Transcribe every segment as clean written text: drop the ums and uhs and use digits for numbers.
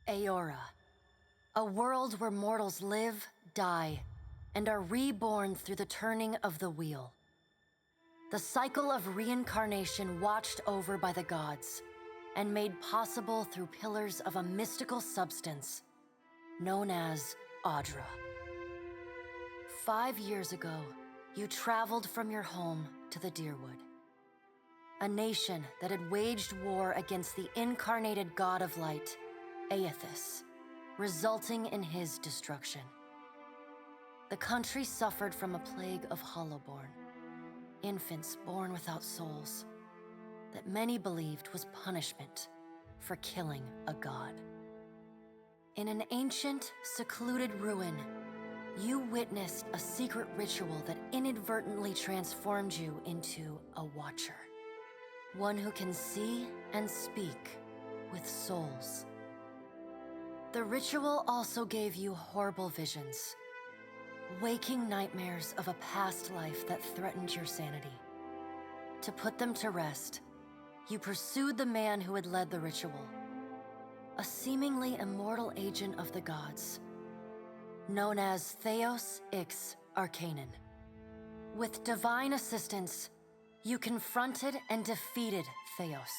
Aora, a world where mortals live, die, and are reborn through the turning of the wheel. The cycle of reincarnation watched over by the gods, and made possible through pillars of a mystical substance known as Audra. 5 years ago, you traveled from your home to the Dyrwood, a nation that had waged war against the incarnated god of light, Aethys, resulting in his destruction. The country suffered from a plague of Hollowborn, infants born without souls, that many believed was punishment for killing a god. In an ancient, secluded ruin, you witnessed a secret ritual that inadvertently transformed you into a Watcher. One who can see and speak with souls. The ritual also gave you horrible visions, waking nightmares of a past life that threatened your sanity. To put them to rest, you pursued the man who had led the ritual, a seemingly immortal agent of the gods, known as Theos Ix Arcanon. With divine assistance, you confronted and defeated Theos,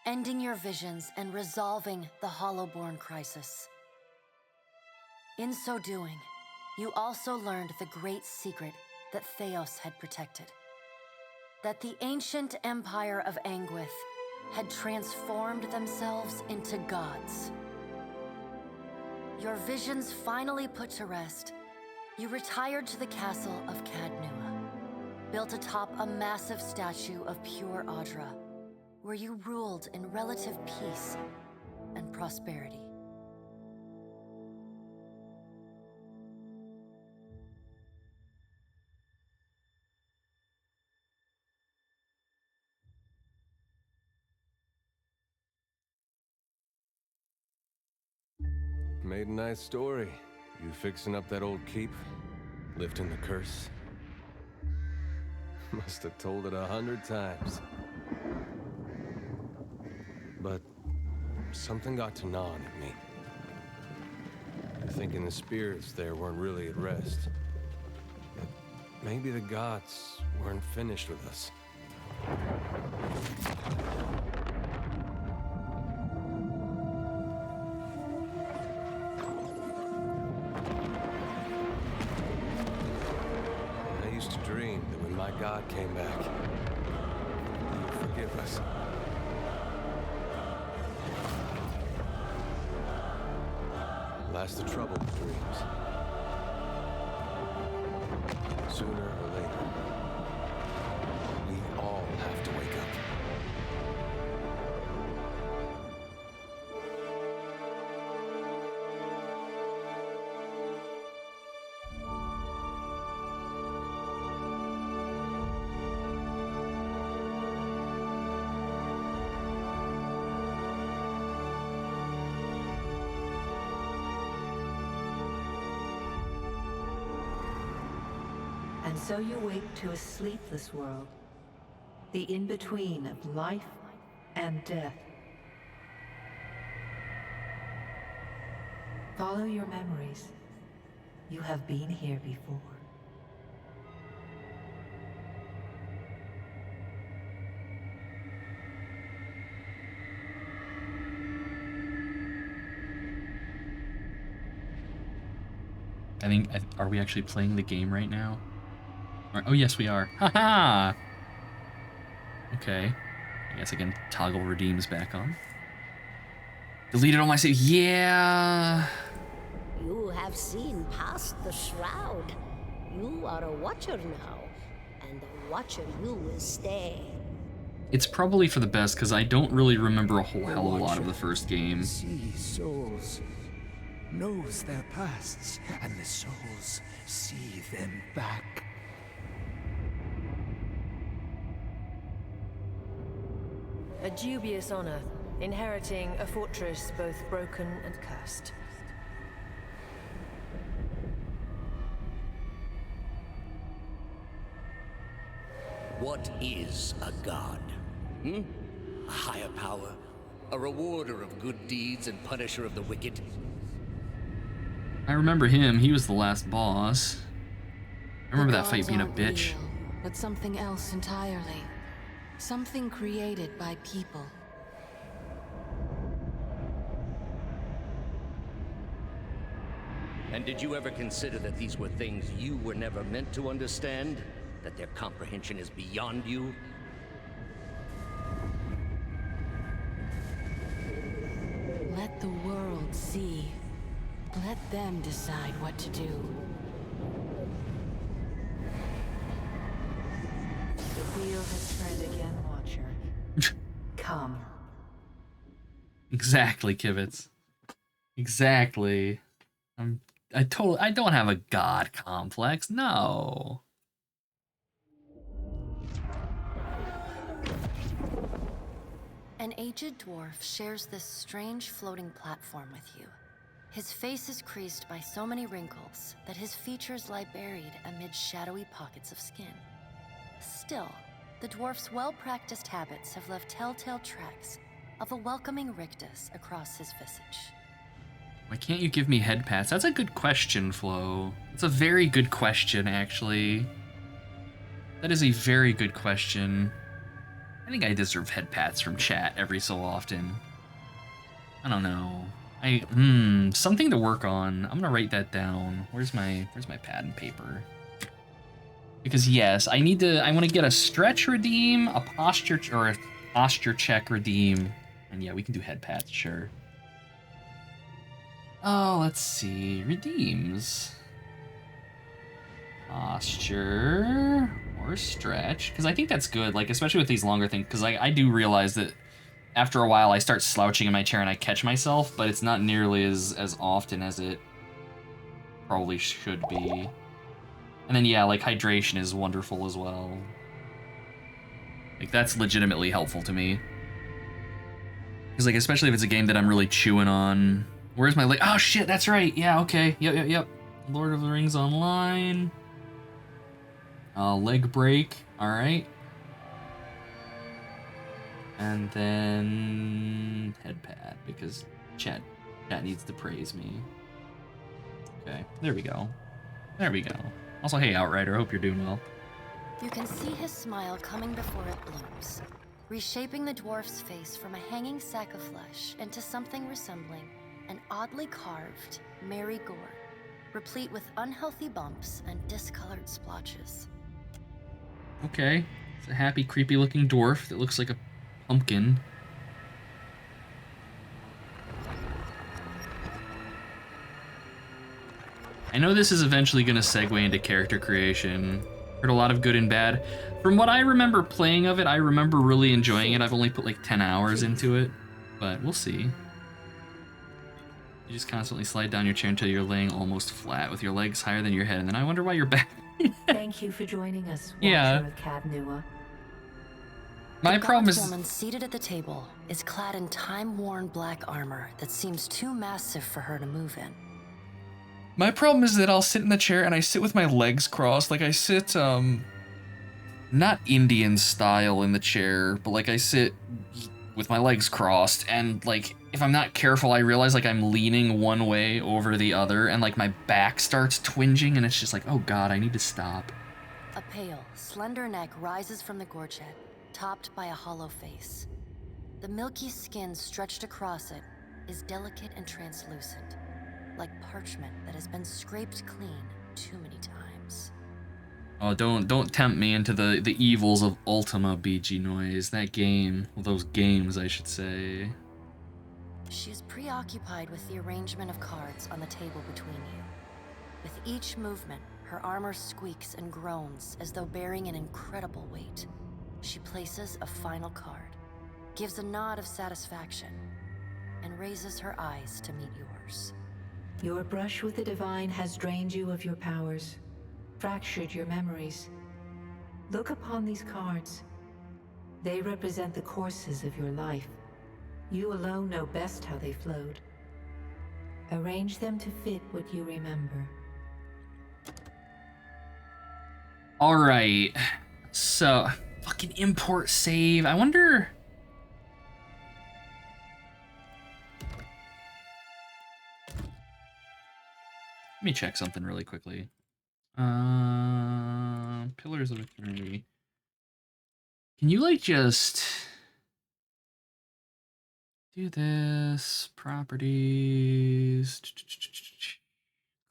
ending your visions and resolving the Hollowborn crisis. In so doing, you also learned the great secret that Theos had protected. That the ancient empire of Anguith had transformed themselves into gods. Your visions finally put to rest, you retired to the castle of Cadnua, built atop a massive statue of pure Audra, where you ruled in relative peace and prosperity. Made a nice story. You fixing up that old keep? Lifting the curse? Must have told it 100 times. But something got to gnawing at me. Thinking the spirits there weren't really at rest. That maybe the gods weren't finished with us. I used to dream that when my god came back, he would forgive us. Last the trouble with dreams. Sooner or later, we all have to wake up. And so you wake to a sleepless world, the in-between of life and death. Follow your memories. You have been here before. Are we actually playing the game right now? Oh, yes, we are. Haha! Okay. I guess I can toggle redeems back on. Deleted all my saves. Yeah! You have seen past the shroud. You are a Watcher now, and a Watcher you will stay. It's probably for the best, because I don't really remember a whole hell of a lot of the first game. Sees souls, knows their pasts, and the souls see them back. A dubious honor, inheriting a fortress both broken and cursed. What is a god? A higher power? A rewarder of good deeds and punisher of the wicked. I remember him. He was the last boss. I remember that fight being a bitch. Real, but something else entirely. Something created by people. And did you ever consider that these were things you were never meant to understand? That their comprehension is beyond you? Let the world see. Let them decide what to do. The wheel has turned again, Watcher. Come. Exactly, Kivitz. Exactly. I don't have a god complex. No. An aged dwarf shares this strange floating platform with you. His face is creased by so many wrinkles that his features lie buried amid shadowy pockets of skin. Still, the dwarf's well-practiced habits have left telltale tracks of a welcoming rictus across his visage. Why can't you give me head pats? That's a good question, Flo. It's a very good question, actually. That is a very good question. I think I deserve head pats from chat every so often. I don't know. Something to work on. I'm gonna write that down. Where's my pad and paper? Because yes, I want to get a stretch redeem, a posture check redeem, and yeah, we can do head pats, sure. Oh, let's see. Redeems. Posture or stretch. Because I think that's good, like, especially with these longer things. Because I do realize that after a while I start slouching in my chair and I catch myself, but it's not nearly as often as it probably should be. And then, yeah, like, hydration is wonderful as well. Like, that's legitimately helpful to me. Because, like, especially if it's a game that I'm really chewing on. Where's my leg? Oh, shit, that's right. Yeah, okay. Yep. Lord of the Rings Online. Leg break. All right. And then head pad, because chat needs to praise me. Okay, there we go. Also, hey, Outrider, hope you're doing well. You can see his smile coming before it blooms, reshaping the dwarf's face from a hanging sack of flesh into something resembling an oddly carved merry gourd, replete with unhealthy bumps and discolored splotches. Okay, it's a happy, creepy-looking dwarf that looks like a pumpkin. I know this is eventually going to segue into character creation. Heard a lot of good and bad. From what I remember playing of it, I remember really enjoying it. I've only put like 10 hours into it, but we'll see. You just constantly slide down your chair until you're laying almost flat with your legs higher than your head, and then I wonder why you're back. Thank you for joining us, Watcher Yeah. of Cadnua. My problem God's is... woman seated at the table is clad in time-worn black armor that seems too massive for her to move in. My problem is that I'll sit in the chair and I sit with my legs crossed. Like I sit, not Indian style in the chair, but like I sit with my legs crossed, and like if I'm not careful, I realize like I'm leaning one way over the other, and like my back starts twinging, and it's just like, oh god, I need to stop. A pale, slender neck rises from the gorget, topped by a hollow face. The milky skin stretched across it is delicate and translucent, like parchment that has been scraped clean too many times. Oh, don't tempt me into the evils of Ultima, BG Noise. That game, well, those games, I should say. She is preoccupied with the arrangement of cards on the table between you. With each movement, her armor squeaks and groans as though bearing an incredible weight. She places a final card, gives a nod of satisfaction, and raises her eyes to meet yours. Your brush with the divine has drained you of your powers, fractured your memories. Look upon these cards. They represent the courses of your life. You alone know best how they flowed. Arrange them to fit what you remember. Alright, so, fucking import save. I wonder Let me check something really quickly. Pillars of Eternity. Can you, like, just do this? Properties.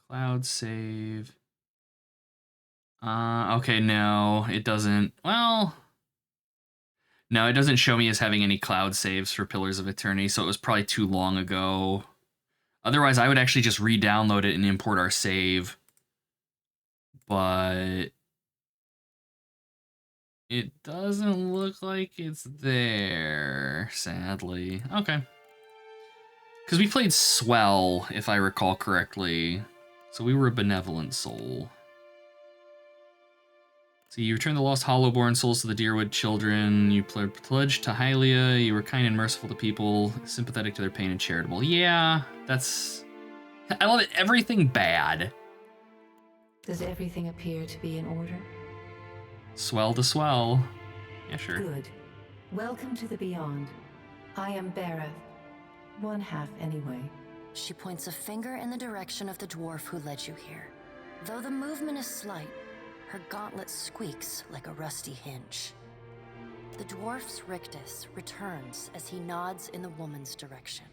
Cloud save. Okay, no, it doesn't. Well, no, it doesn't show me as having any cloud saves for Pillars of Eternity, so it was probably too long ago. Otherwise, I would actually just re-download it and import our save. But it doesn't look like it's there, sadly. Okay. Because we played Swell, if I recall correctly. So we were a benevolent soul. So you return the lost Hollowborn souls to the Deerwood children. You pledged to Hylia. You were kind and merciful to people, sympathetic to their pain and charitable. Yeah, that's... I love it. Everything bad. Does everything appear to be in order? Swell to swell. Yeah, sure. Good. Welcome to the Beyond. I am Bareth. One half, anyway. She points a finger in the direction of the dwarf who led you here. Though the movement is slight, her gauntlet squeaks like a rusty hinge. The dwarf's rictus returns as he nods in the woman's direction.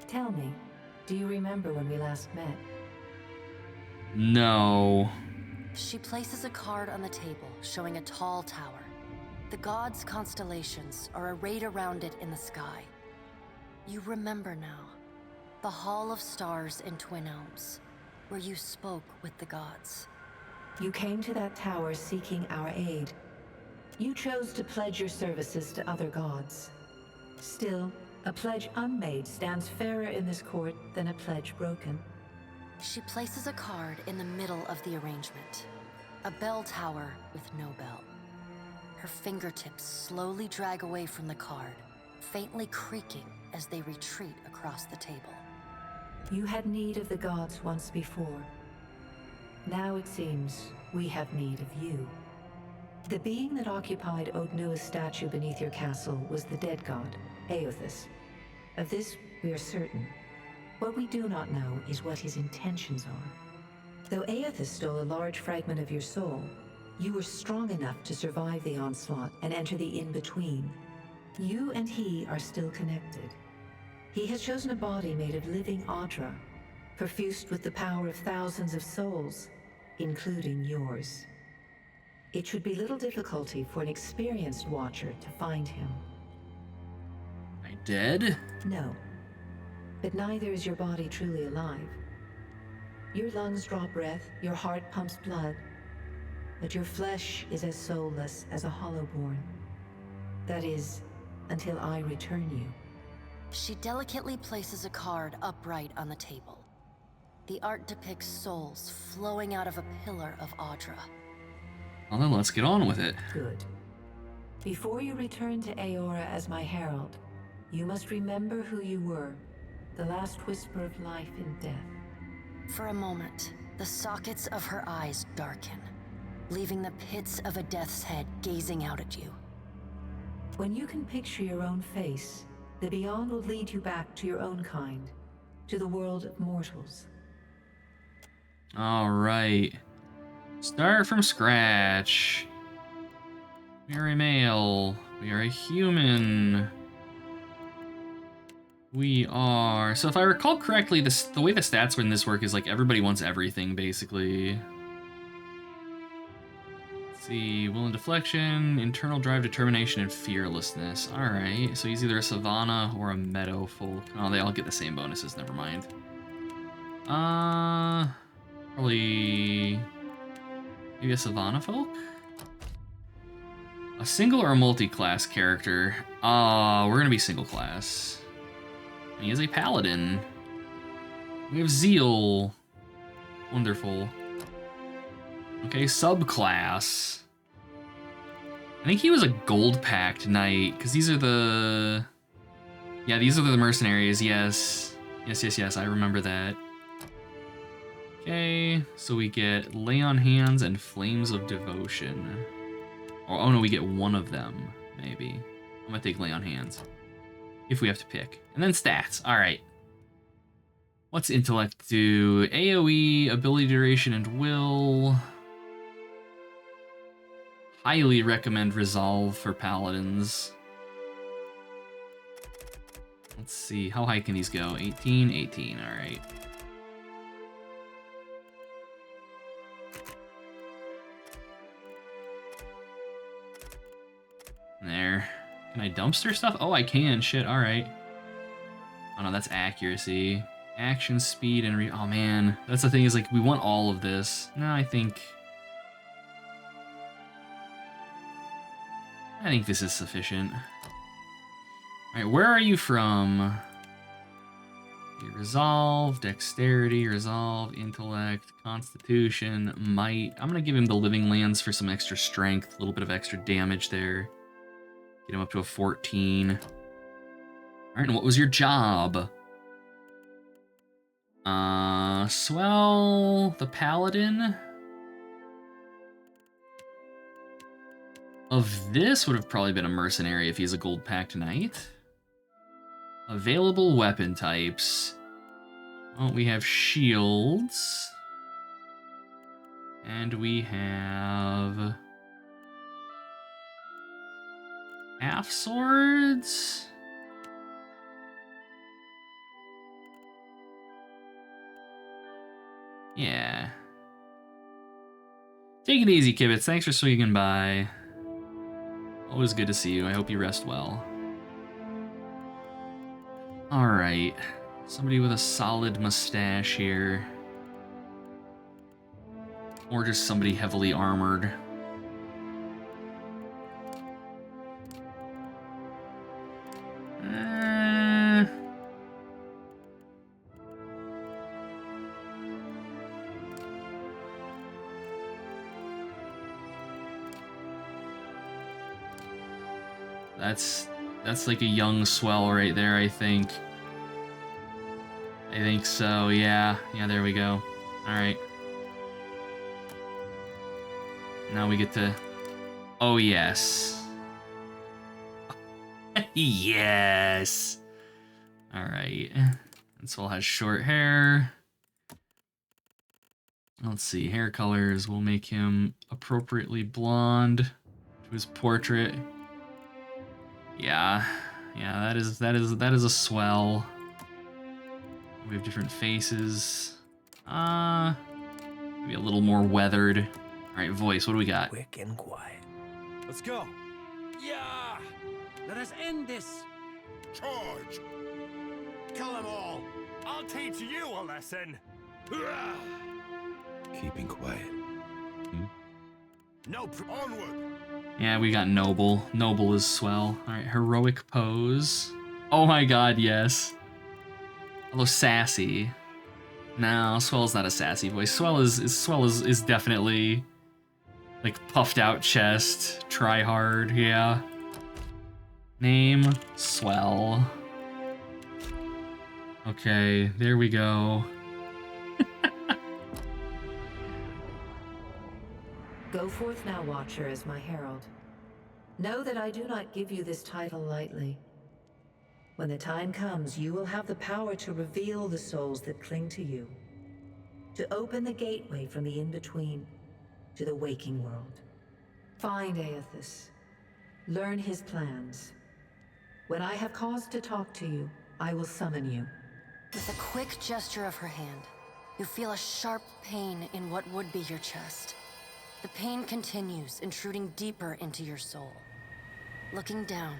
Tell me, do you remember when we last met? No. She places a card on the table, showing a tall tower. The gods' constellations are arrayed around it in the sky. You remember now. The Hall of Stars in Twin Elms, where you spoke with the gods. You came to that tower seeking our aid. You chose to pledge your services to other gods. Still, a pledge unmade stands fairer in this court than a pledge broken. She places a card in the middle of the arrangement. A bell tower with no bell. Her fingertips slowly drag away from the card, faintly creaking as they retreat across the table. You had need of the gods once before. Now it seems we have need of you. The being that occupied Odnua's statue beneath your castle was the dead god, Aothis. Of this we are certain. What we do not know is what his intentions are. Though Aothis stole a large fragment of your soul, you were strong enough to survive the onslaught and enter the in-between. You and he are still connected. He has chosen a body made of living Audra, perfused with the power of thousands of souls, including yours. It should be little difficulty for an experienced watcher to find him. I dead? No. But neither is your body truly alive. Your lungs draw breath, your heart pumps blood, but your flesh is as soulless as a Hollowborn. That is, until I return you. She delicately places a card upright on the table. The art depicts souls flowing out of a pillar of Audra. Well, then let's get on with it. Good. Before you return to Aora as my herald, you must remember who you were, the last whisper of life and death. For a moment, the sockets of her eyes darken, leaving the pits of a death's head gazing out at you. When you can picture your own face, the Beyond will lead you back to your own kind, to the world of mortals. All right. Start from scratch. We are a male. We are a human. We are... So if I recall correctly, the way the stats in this work is like everybody wants everything, basically. Let's see. Will and deflection, internal drive, determination, and fearlessness. All right. So he's either a savanna or a meadow folk. Oh, they all get the same bonuses. Never mind. Probably... Maybe a savanna folk? A single or a multi-class character? We're gonna be single class. He is a paladin. We have zeal. Wonderful. Okay, subclass. I think he was a gold pact knight, because these are the... Yeah, these are the mercenaries, yes. Yes, I remember that. Okay, so we get Lay on Hands and Flames of Devotion. Oh no, we get one of them, maybe. I'm gonna take Lay on Hands. If we have to pick. And then stats, alright. What's intellect do? AoE, ability duration, and will. Highly recommend resolve for paladins. Let's see, how high can these go? 18, 18, alright. There. Can I dumpster stuff? Oh, I can, shit, alright. Oh no, that's accuracy. Action, speed, and oh man. That's the thing, is like, we want all of this. No, I think this is sufficient. Alright, where are you from? Resolve, dexterity, resolve, intellect, constitution, might. I'm gonna give him the living lands for some extra strength, a little bit of extra damage there. Get him up to a 14. Alright, and what was your job? Swell, the paladin of this would have probably been a mercenary if he's a gold packed knight. Available weapon types. Well, we have shields. And we have half swords. Yeah. Take it easy, Kibitz. Thanks for swinging by. Always good to see you. I hope you rest well. Alright. Somebody with a solid mustache here. Or just somebody heavily armored. That's like a young swell right there, I think. I think so, yeah. Yeah, there we go. Alright. Now we get to... Oh, yes. Yes! Alright. And Swell has short hair. Let's see, hair colors. We'll make him appropriately blonde to his portrait. Yeah, that is a swell. We have different faces. Maybe a little more weathered. All right, voice. What do we got? Quick and quiet. Let's go. Yeah. Let us end this. Charge. Kill them all. I'll teach you a lesson. Keeping quiet. No, onward. Yeah, we got noble. Noble is swell. All right, heroic pose. Oh my god, yes. Although sassy. No, Swell's not a sassy voice. Swell is definitely like puffed out chest, try hard, yeah. Name Swell. Okay, there we go. Go forth now, Watcher, as my herald. Know that I do not give you this title lightly. When the time comes, you will have the power to reveal the souls that cling to you, to open the gateway from the in-between to the waking world. Find Aethys. Learn his plans. When I have cause to talk to you, I will summon you. With a quick gesture of her hand, you feel a sharp pain in what would be your chest. The pain continues, intruding deeper into your soul. Looking down,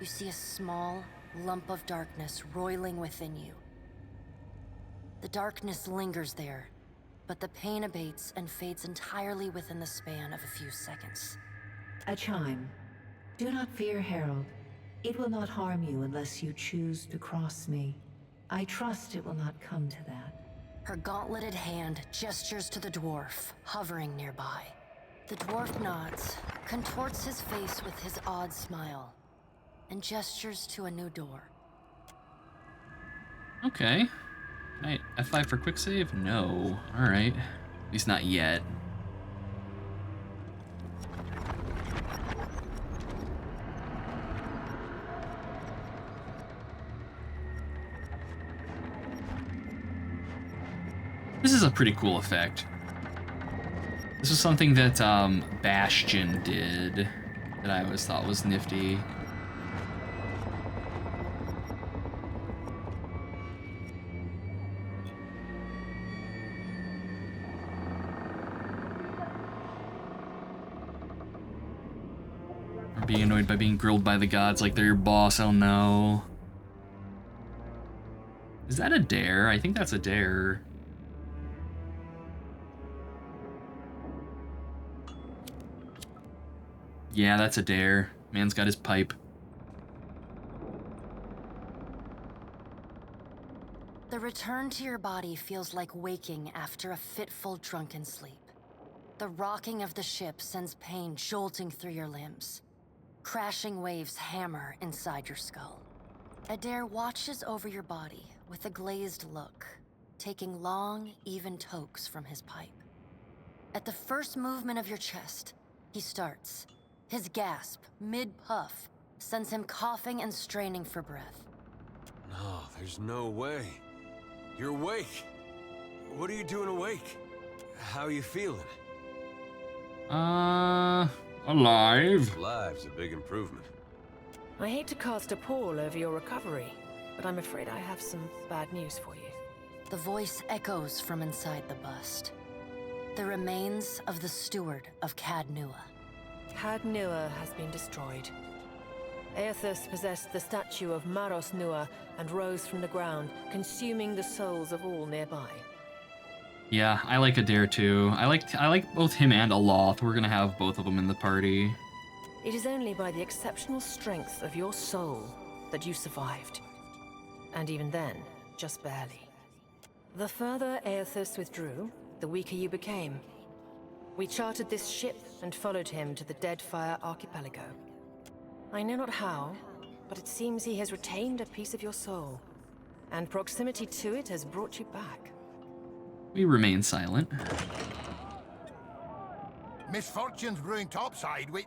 you see a small lump of darkness roiling within you. The darkness lingers there, but the pain abates and fades entirely within the span of a few seconds. A chime. Do not fear, Herald. It will not harm you unless you choose to cross me. I trust it will not come to that. Her gauntleted hand gestures to the dwarf, hovering nearby. The dwarf nods, contorts his face with his odd smile, and gestures to a new door. Okay. Can I F5 for quick save? No. Alright. At least not yet. This is a pretty cool effect. This was something that Bastion did that I always thought was nifty. Or being annoyed by being grilled by the gods like they're your boss, oh no. Is that a dare? I think that's a dare. Yeah, that's a dare. Man's got his pipe. The return to your body feels like waking after a fitful drunken sleep. The rocking of the ship sends pain jolting through your limbs. Crashing waves hammer inside your skull. Adair watches over your body with a glazed look, taking long, even tokes from his pipe. At the first movement of your chest, he starts. His gasp, mid-puff, sends him coughing and straining for breath. No, there's no way. You're awake. What are you doing awake? How are you feeling? Alive. Alive's a big improvement. I hate to cast a pall over your recovery, but I'm afraid I have some bad news for you. The voice echoes from inside the bust. The remains of the steward of Cad Nua. Cad Nua has been destroyed. Aethys possessed the statue of Maros Nua and rose from the ground, consuming the souls of all nearby. Yeah, I like Adair too. I like both him and Aloth. We're gonna have both of them in the party. It is only by the exceptional strength of your soul that you survived. And even then, just barely. The further Aethys withdrew, the weaker you became. We chartered this ship and followed him to the Deadfire Archipelago. I know not how, but it seems he has retained a piece of your soul, and proximity to it has brought you back. We remain silent. Misfortunes brewing topside, we...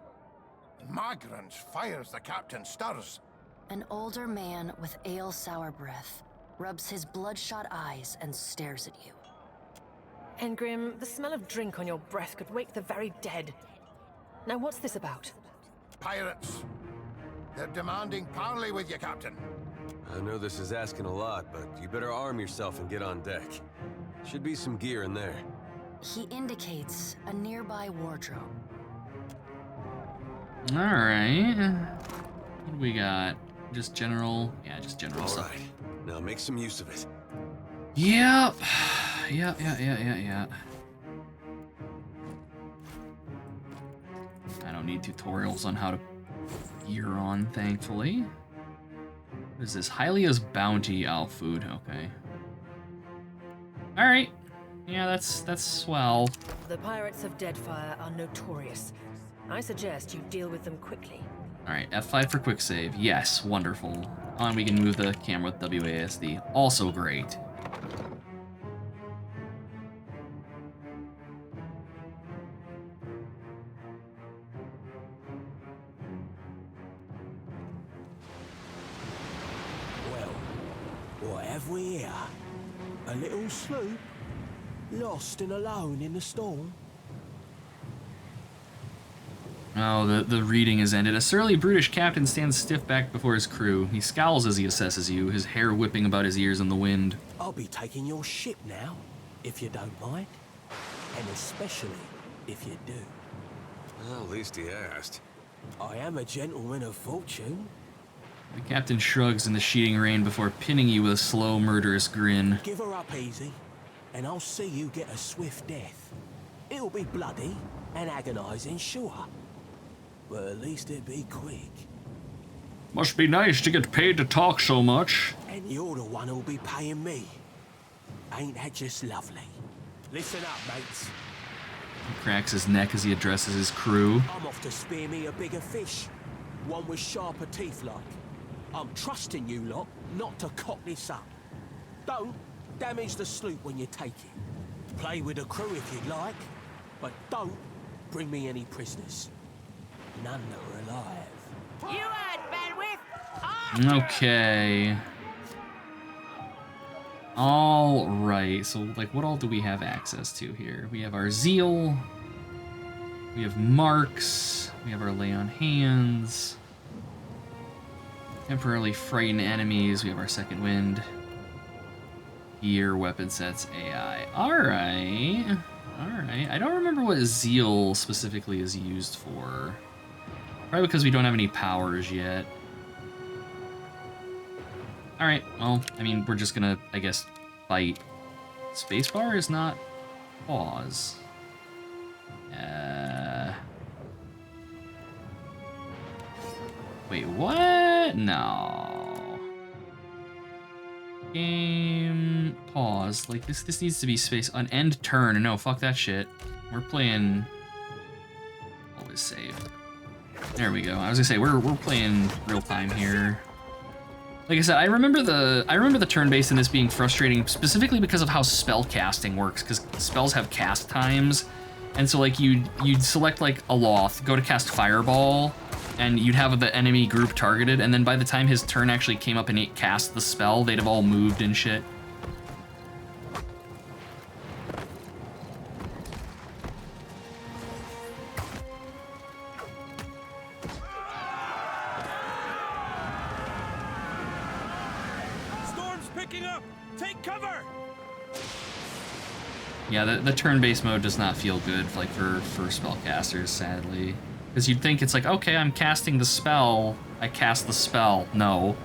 Magrans fires the captain stirs. An older man with ale-sour breath rubs his bloodshot eyes and stares at you. Engrim, the smell of drink on your breath could wake the very dead. Now what's this about? Pirates. They're demanding parley with you, Captain. I know this is asking a lot, but you better arm yourself and get on deck. Should be some gear in there. He indicates a nearby wardrobe. Alright. What do we got? Just general? Yeah, just general stuff. Alright. Now make some use of it. Yep. Yeah. I don't need tutorials on how to gear on, thankfully. What is this? Hylia's Bounty food. Okay. Alright. Yeah, that's swell. The pirates of Deadfire are notorious. I suggest you deal with them quickly. Alright, F5 for quick save. Yes, wonderful. And we can move the camera with WASD. Also great. Well, what have we here? A little sloop? Lost and alone in the storm? Oh, the reading has ended. A surly, brutish captain stands stiff backed before his crew. He scowls as he assesses you, his hair whipping about his ears in the wind. I'll be taking your ship now, if you don't mind. And especially if you do. Well, at least he asked. I am a gentleman of fortune. The captain shrugs in the sheeting rain before pinning you with a slow, murderous grin. Give her up easy, and I'll see you get a swift death. It'll be bloody and agonizing, sure. But at least it'll be quick. Must be nice to get paid to talk so much. And you're the one who'll be paying me. Ain't that just lovely? Listen up, mates. He cracks his neck as he addresses his crew. I'm off to spear me a bigger fish. One with sharper teeth like. I'm trusting you lot not to cock this up. Don't damage the sloop when you take it. Play with the crew if you'd like, but don't bring me any prisoners. None that are alive. You heard, bandwidth! Okay. All right, so like what all do we have access to here? We have our Zeal, we have Marks, we have our Lay on Hands, temporarily frighten enemies, we have our Second Wind, gear, weapon sets, AI. Alright, alright. I don't remember what Zeal specifically is used for. Probably because we don't have any powers yet. Alright, well, I mean, we're just gonna, I guess, fight. Spacebar is not pause. Wait, what? No. Game pause. Like, this needs to be space. An end turn. No, fuck that shit. We're playing... Always save. There we go. I was gonna say, we're playing real time here. Like I said, I remember the turn-based in this being frustrating, specifically because of how spell casting works, because spells have cast times, and so like you'd select like Aloth, go to cast Fireball, and you'd have the enemy group targeted, and then by the time his turn actually came up and he cast the spell, they'd have all moved and shit. Yeah, the turn-based mode does not feel good like for spellcasters, sadly. Because you'd think it's like, okay, I'm casting the spell, I cast the spell. No.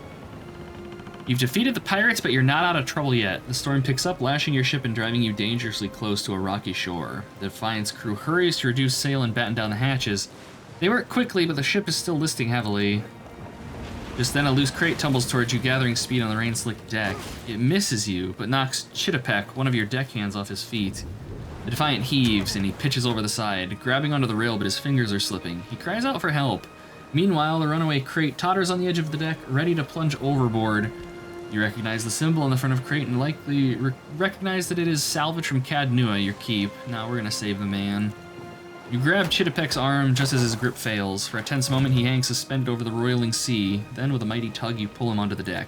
You've defeated the pirates, but you're not out of trouble yet. The storm picks up, lashing your ship and driving you dangerously close to a rocky shore. The Defiant's crew hurries to reduce sail and batten down the hatches. They work quickly, but the ship is still listing heavily. Just then a loose crate tumbles towards you, gathering speed on the rain-slicked deck. It misses you, but knocks Chittapek, one of your deckhands, off his feet. The Defiant heaves, and he pitches over the side, grabbing onto the rail, but his fingers are slipping. He cries out for help. Meanwhile, the runaway crate totters on the edge of the deck, ready to plunge overboard. You recognize the symbol on the front of crate and likely recognize that it is salvage from Cad Nua, your keep. Now we're gonna save the man. You grab Chittapek's arm just as his grip fails. For a tense moment, he hangs suspended over the roiling sea. Then, with a mighty tug, you pull him onto the deck.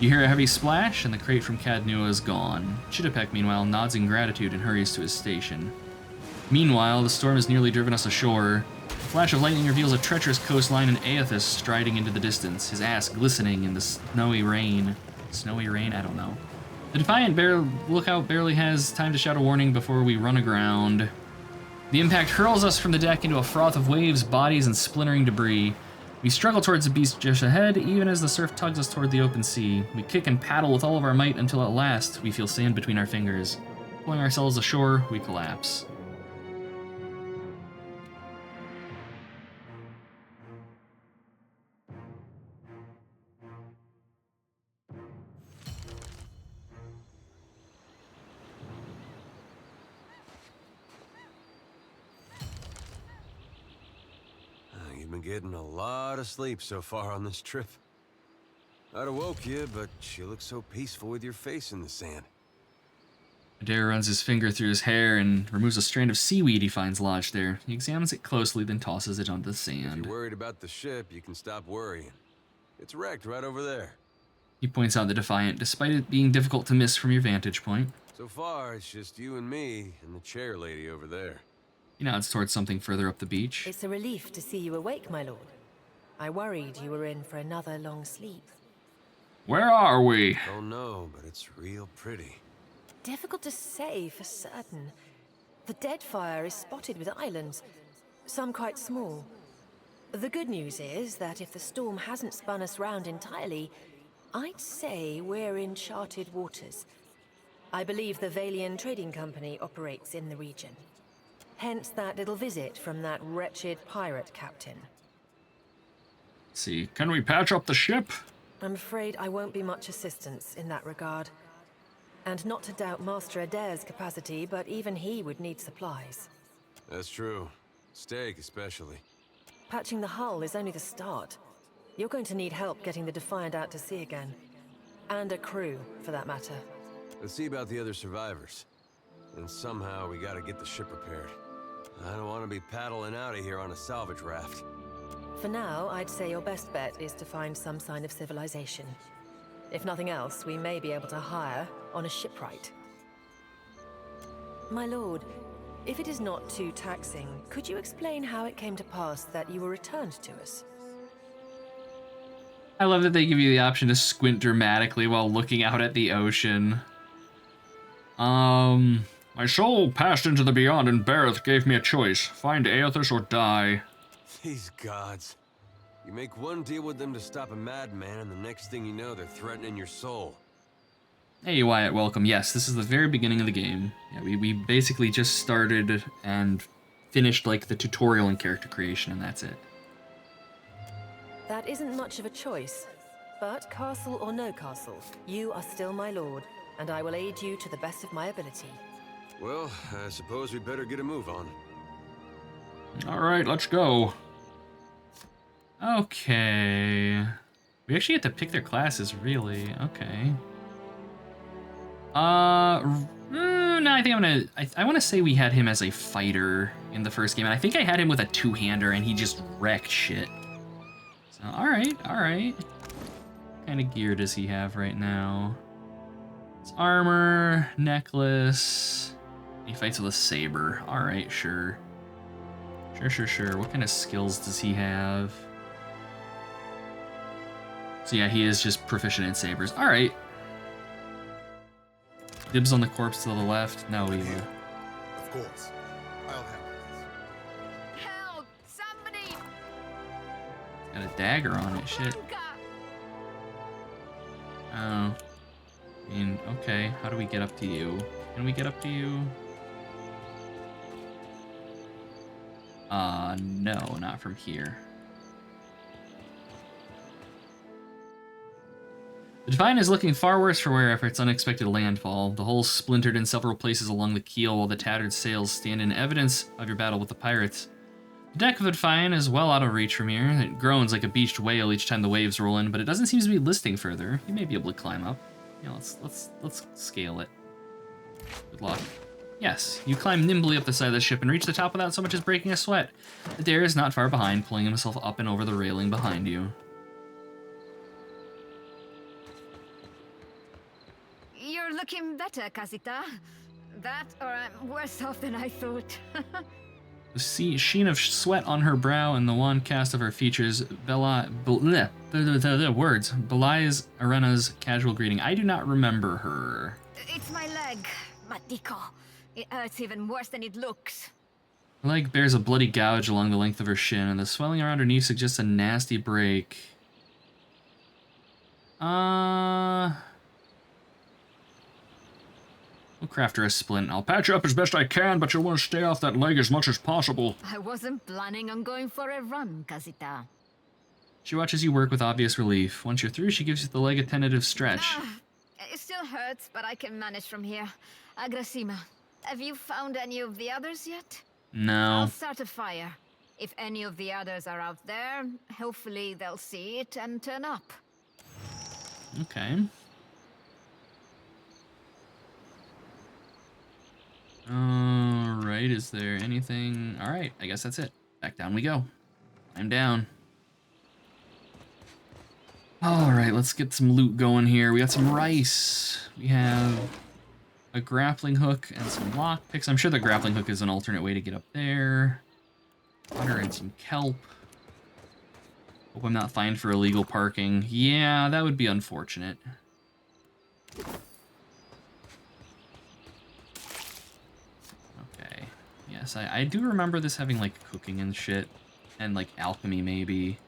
You hear a heavy splash, and the crate from Cad Nua is gone. Chittapek, meanwhile, nods in gratitude and hurries to his station. Meanwhile, the storm has nearly driven us ashore. A flash of lightning reveals a treacherous coastline and Aethys striding into the distance, his ass glistening in the snowy rain. Snowy rain? I don't know. The Defiant lookout barely has time to shout a warning before we run aground. The impact hurls us from the deck into a froth of waves, bodies, and splintering debris. We struggle towards the beast just ahead, even as the surf tugs us toward the open sea. We kick and paddle with all of our might until at last we feel sand between our fingers. Pulling ourselves ashore, we collapse. Been getting a lot of sleep so far on this trip. I'd awoke you, but you look so peaceful with your face in the sand. Adair runs his finger through his hair and removes a strand of seaweed he finds lodged there. He examines it closely, then tosses it onto the sand. If you're worried about the ship, you can stop worrying. It's wrecked right over there. He points out the Defiant, despite it being difficult to miss from your vantage point. So far, it's just you and me and the chair lady over there. He nods towards something further up the beach. It's a relief to see you awake, my lord. I worried you were in for another long sleep. Where are we? Don't know, but it's real pretty. Difficult to say for certain. The Deadfire is spotted with islands, some quite small. The good news is that if the storm hasn't spun us round entirely, I'd say we're in charted waters. I believe the Valian Trading Company operates in the region. Hence that little visit from that wretched pirate captain. Let's see, can we patch up the ship? I'm afraid I won't be much assistance in that regard. And not to doubt Master Adair's capacity, but even he would need supplies. That's true. Steak, especially. Patching the hull is only the start. You're going to need help getting the Defiant out to sea again. And a crew, for that matter. Let's see about the other survivors. And somehow we gotta get the ship repaired. I don't want to be paddling out of here on a salvage raft. For now, I'd say your best bet is to find some sign of civilization. If nothing else, we may be able to hire on a shipwright. My lord, if it is not too taxing, could you explain how it came to pass that you were returned to us? I love that they give you the option to squint dramatically while looking out at the ocean. My soul passed into the beyond and Bareth gave me a choice. Find Aethys or die. These gods. You make one deal with them to stop a madman, and the next thing you know, they're threatening your soul. Hey Wyatt, welcome. Yes, this is the very beginning of the game. Yeah, we basically just started and finished like the tutorial and character creation, and that's it. That isn't much of a choice. But castle or no castle, you are still my lord, and I will aid you to the best of my ability. Well, I suppose we better get a move on. Alright, let's go. Okay. We actually get to pick their classes, really. Okay. No, I think I'm gonna... I want to say we had him as a fighter in the first game, and I think I had him with a two-hander, and he just wrecked shit. So, alright. What kind of gear does he have right now? It's armor, necklace... He fights with a saber. Alright, sure. Sure. What kind of skills does he have? So yeah, he is just proficient in sabers. Alright. Dibs on the corpse to the left. No, we will. Of course. I'll handle this. Help! Somebody! Got a dagger on it, shit. Oh. I mean, okay. How do we get up to you? Can we get up to you? No, not from here. The Divine is looking far worse for wear after its unexpected landfall. The hull splintered in several places along the keel, while the tattered sails stand in evidence of your battle with the pirates. The deck of the Divine is well out of reach from here. It groans like a beached whale each time the waves roll in, but it doesn't seem to be listing further. You may be able to climb up. Yeah, let's scale it. Good luck. Yes, you climb nimbly up the side of the ship and reach the top without so much as breaking a sweat. Adair is not far behind, pulling himself up and over the railing behind you. You're looking better, Khazita. That, or I'm worse off than I thought. The sheen of sweat on her brow and the wan cast of her features belies Arena's casual greeting. I do not remember her. It's my leg, Matiko. It hurts even worse than it looks. Her leg bears a bloody gouge along the length of her shin, and the swelling around her knee suggests a nasty break. We'll craft her a splint. I'll patch her up as best I can, but you'll want to stay off that leg as much as possible. I wasn't planning on going for a run, Khazita. She watches you work with obvious relief. Once you're through, she gives you the leg a tentative stretch. It still hurts, but I can manage from here. Agrasima, have you found any of the others yet? No. I'll start a fire. If any of the others are out there, hopefully they'll see it and turn up. Okay. Alright, is there anything? Alright, I guess that's it. Back down we go. I'm down. Alright, let's get some loot going here. We got some rice. We have a grappling hook and some lockpicks. I'm sure the grappling hook is an alternate way to get up there. Water and some kelp. Hope I'm not fined for illegal parking. Yeah, that would be unfortunate. Okay. Yes, I do remember this having, like, cooking and shit. And, like, alchemy, maybe.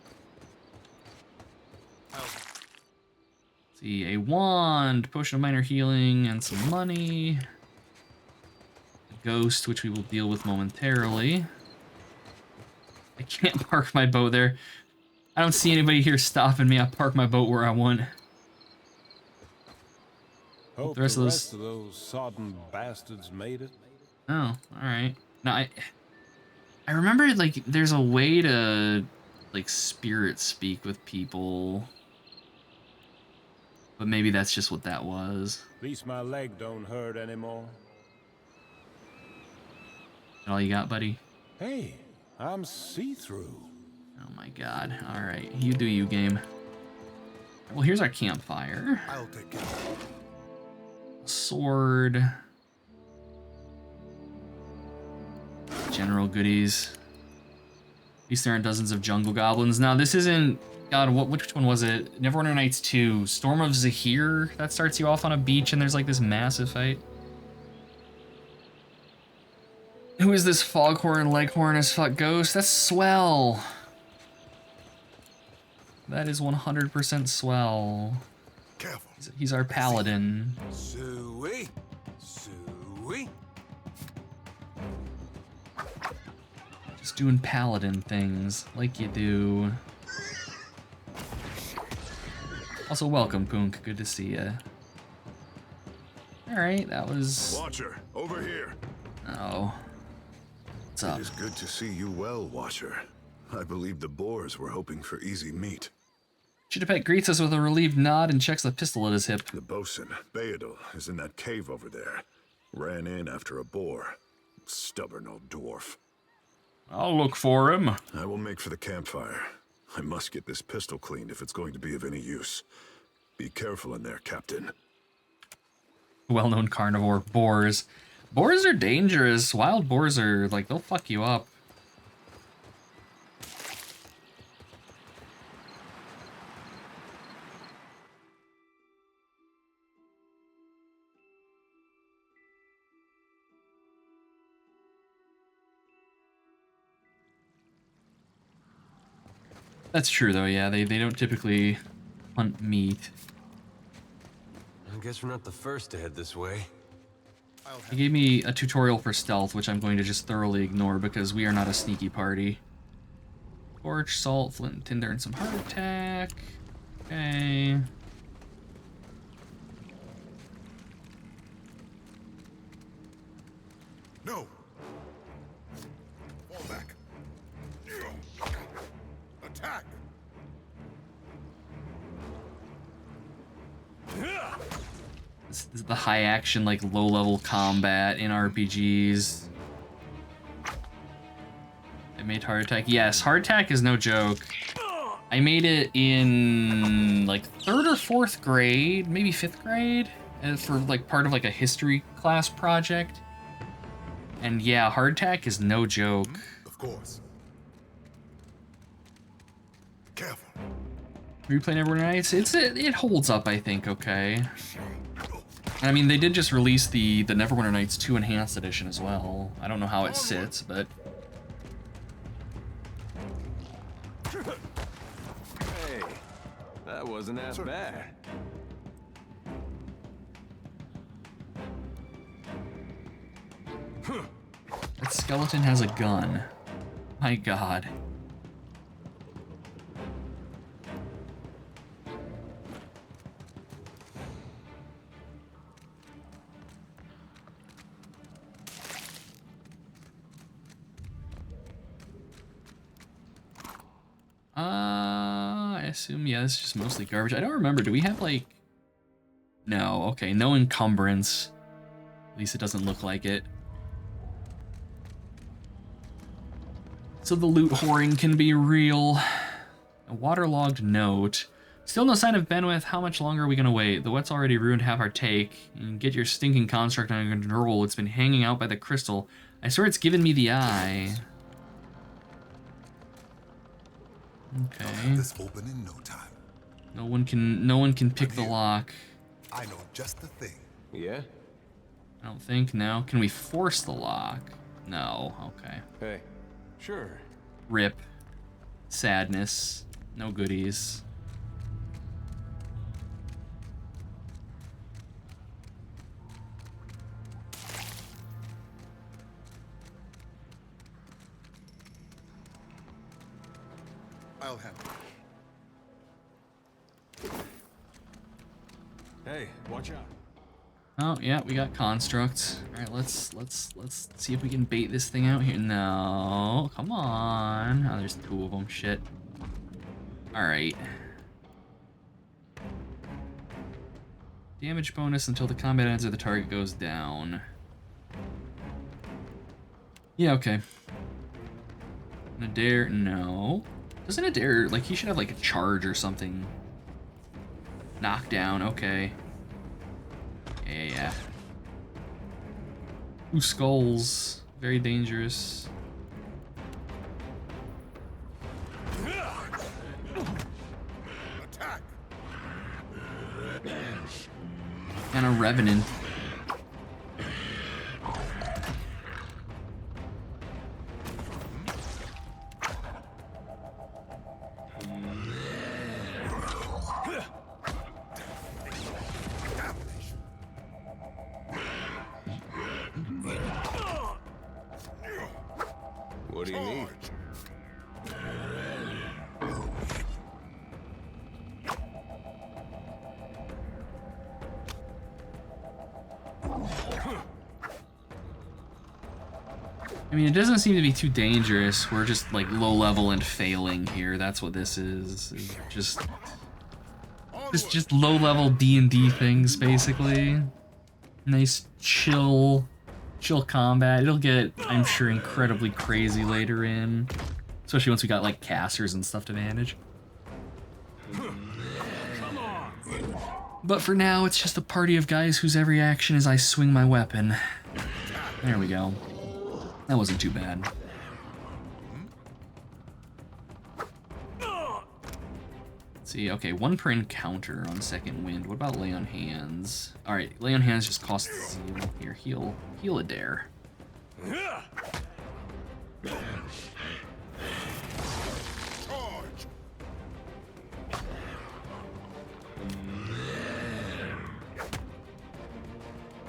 See, a wand, potion of minor healing, and some money. A ghost, which we will deal with momentarily. I can't park my boat there. I don't see anybody here stopping me. I park my boat where I want. Hope the rest of those sodden bastards made it. Oh, alright. Now, I remember, like, there's a way to, like, spirit speak with people. But maybe that's just what that was. At least my leg don't hurt anymore. That all you got, buddy? Hey, I'm see-through. Oh my god. Alright, you do you, game. Well, here's our campfire. I'll take care of it. Sword. General goodies. At least there aren't dozens of jungle goblins. Now, this isn't... God, which one was it? Neverwinter Nights 2. Storm of Zahir. That starts you off on a beach and there's like this massive fight. Who is this foghorn leghorn as fuck ghost? That's Swell. That is 100% Swell. Careful. He's our paladin. Suey. Suey. Just doing paladin things like you do. Also, welcome, Punk. Good to see ya. Alright, that was... Watcher, over here. Oh. What's up? It is good to see you well, Watcher. I believe the boars were hoping for easy meat. Chittapet greets us with a relieved nod and checks the pistol at his hip. The bosun, Beadle, is in that cave over there. Ran in after a boar. Stubborn old dwarf. I'll look for him. I will make for the campfire. I must get this pistol cleaned if it's going to be of any use. Be careful in there, Captain. Well-known carnivore, boars. Boars are dangerous. Wild boars are, like, they'll fuck you up. That's true, though, yeah. They don't typically hunt meat. I guess we're not the first to head this way. He gave me a tutorial for stealth, which I'm going to just thoroughly ignore because we are not a sneaky party. Torch, salt, flint, and tinder, and some hardtack. Okay. No! Fall back. Attack! This is the high action, like low level combat in RPGs. I made hardtack. Yes, hardtack is no joke. I made it in like 3rd or 4th grade, maybe 5th grade, for like part of like a history class project. And yeah, hardtack is no joke. Of course. Careful. Are you playing Neverwinter Nights? It holds up, I think, okay. I mean, they did just release the Neverwinter Nights 2 Enhanced Edition as well. I don't know how it sits, but... Hey, that wasn't that bad. That skeleton has a gun. My god. I assume, yeah, this is just mostly garbage. I don't remember, do we have, like... No, okay, no encumbrance. At least it doesn't look like it. So the loot whoring can be real. A waterlogged note. Still no sign of Benwith. How much longer are we gonna wait? The wet's already ruined half our take. And get your stinking construct under control. It's been hanging out by the crystal. I swear it's given me the eye. Okay. I'll have this open in no time. No one can pick the lock. I know just the thing. Yeah? I don't think, no. Can we force the lock? No, okay. Hey, sure. Rip. Sadness. No goodies. I'll handle it. Hey, watch out. Oh, yeah, we got constructs. Alright, let's see if we can bait this thing out here. No, come on. Oh, there's 2 of them. Shit. Alright. Damage bonus until the combat ends or the target goes down. Yeah, okay. Adair, no. Doesn't Adair, like, he should have, like, a charge or something. Knockdown, okay. Yeah. Ooh, skulls. Very dangerous. Attack. And a revenant. What do you need? I mean, it doesn't seem to be too dangerous. We're just like low level and failing here. That's what this is. Just low level D&D things, basically. Nice chill combat. It'll get, I'm sure, incredibly crazy later in, especially once we got like casters and stuff to manage. But for now, it's just a party of guys whose every action is I swing my weapon. There we go. That wasn't too bad. Let's see, okay, 1 per encounter on second wind. What about lay on hands? Alright, lay on hands just costs zeal. Here, heal a dare.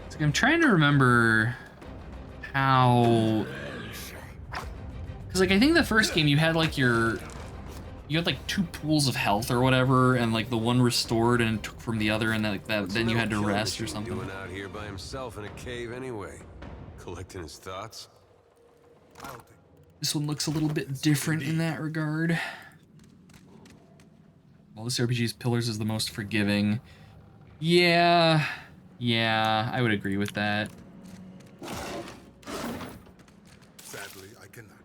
So I'm trying to remember how, because like I think the first game you had like you had like 2 pools of health or whatever, and like the one restored and took from the other, and like that then you had to rest or something. Doing out here by himself in a cave anyway, collecting his thoughts. This one looks a little bit different in that regard. Well, this RPG's Pillars is the most forgiving. Yeah, I would agree with that. Sadly, I cannot.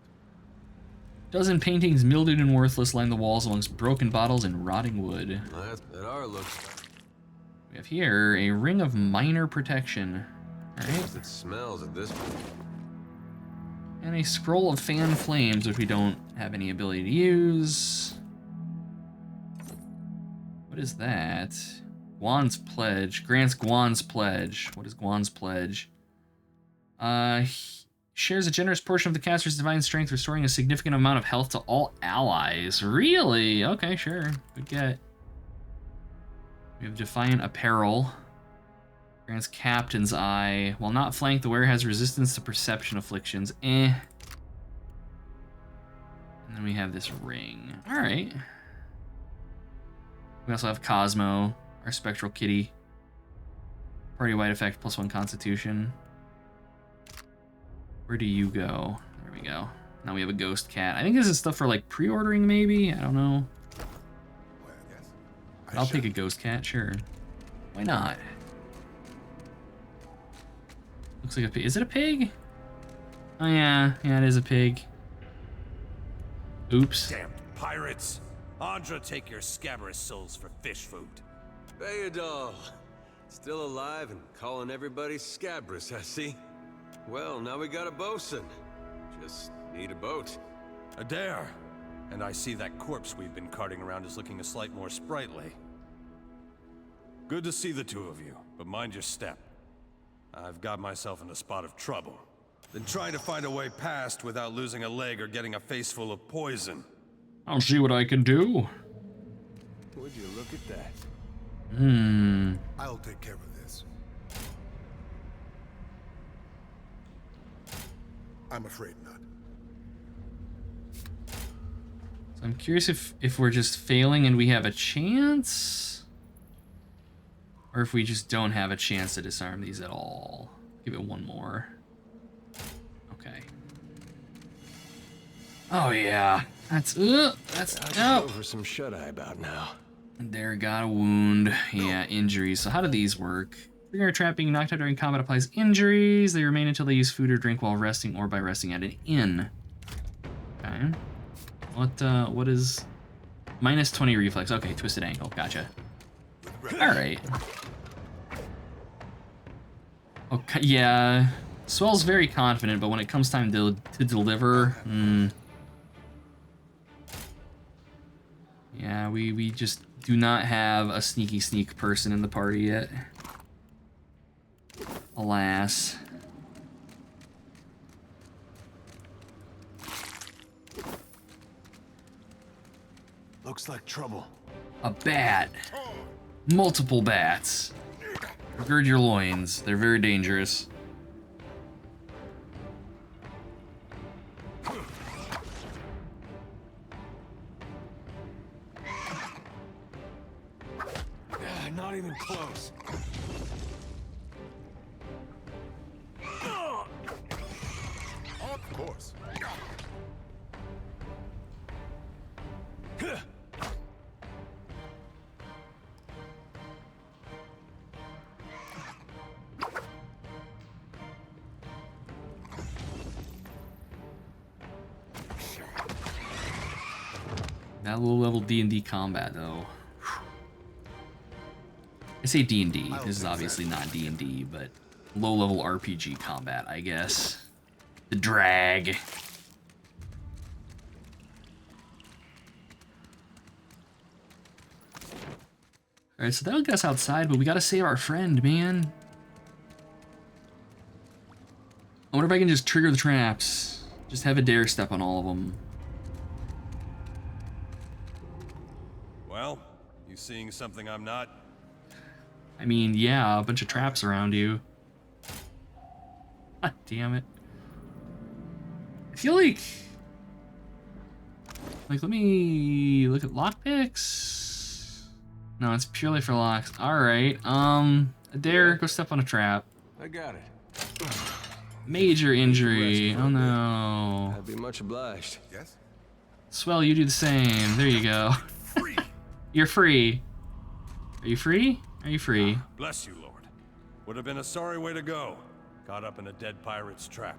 Dozen paintings, mildewed and worthless, line the walls amongst broken bottles and rotting wood. That are looks. We have here a ring of minor protection. Alright. It smells at this point. And a scroll of fan flames, which we don't have any ability to use. What is that? Guan's Pledge. Grants Guan's Pledge. What is Guan's Pledge? Shares a generous portion of the caster's divine strength, restoring a significant amount of health to all allies. Really? Okay, sure. Good get. We have Defiant Apparel. Grants Captain's Eye. While not flanked, the wearer has resistance to perception afflictions. And then we have this ring. Alright. We also have Cosmo, our Spectral Kitty. Party-wide effect, +1 Constitution. Where do you go? There we go. Now we have a Ghost Cat. I think this is stuff for like pre-ordering maybe? I don't know. I'll take a Ghost Cat, sure. Why not? Looks like a pig. Is it a pig? Oh yeah, it is a pig. Oops. Damn pirates! Andra, take your scabrous souls for fish food. Theodol, still alive and calling everybody scabrous, I see. Well, now we got a bosun. Just need a boat. Adair, and I see that corpse we've been carting around is looking a slight more sprightly. Good to see the two of you, but mind your step. I've got myself in a spot of trouble. Been trying to find a way past without losing a leg or getting a face full of poison. I'll see what I can do. Would you look at that? I'll take care of this. I'm afraid not. So I'm curious if we're just failing and we have a chance, or if we just don't have a chance to disarm these at all. Give it one more. Okay. Oh yeah, that's Go for some shut-eye about now. There, got a wound. Yeah, injuries. So how do these work? Trigger a trap being knocked out during combat applies injuries. They remain until they use food or drink while resting or by resting at an inn. Okay. What is... -20 reflex. Okay, twisted ankle. Gotcha. Alright. Okay, yeah. Swell's very confident, but when it comes time to deliver, yeah, we just do not have a sneak person in the party yet. Alas. Looks like trouble. A bat. Multiple bats. Gird your loins. They're very dangerous. Not even close. Of course. That low-level D&D combat, though. I say D&D. This is obviously not D&D, but low-level RPG combat, I guess. The drag. Alright, so that'll get us outside, but we gotta save our friend, man. I wonder if I can just trigger the traps. Just have a dare step on all of them. Well, you seeing something I'm not? I mean, yeah, a bunch of traps around you. God damn it. I feel like, let me look at lockpicks. No, it's purely for locks. Alright, Adair, go step on a trap. I got it. Major injury. Oh no. I'd be much obliged. Yes? Swell, you do the same. There you go. You're free. Are you free? Are you free? Bless you, Lord. Would have been a sorry way to go. Caught up in a dead pirate's trap.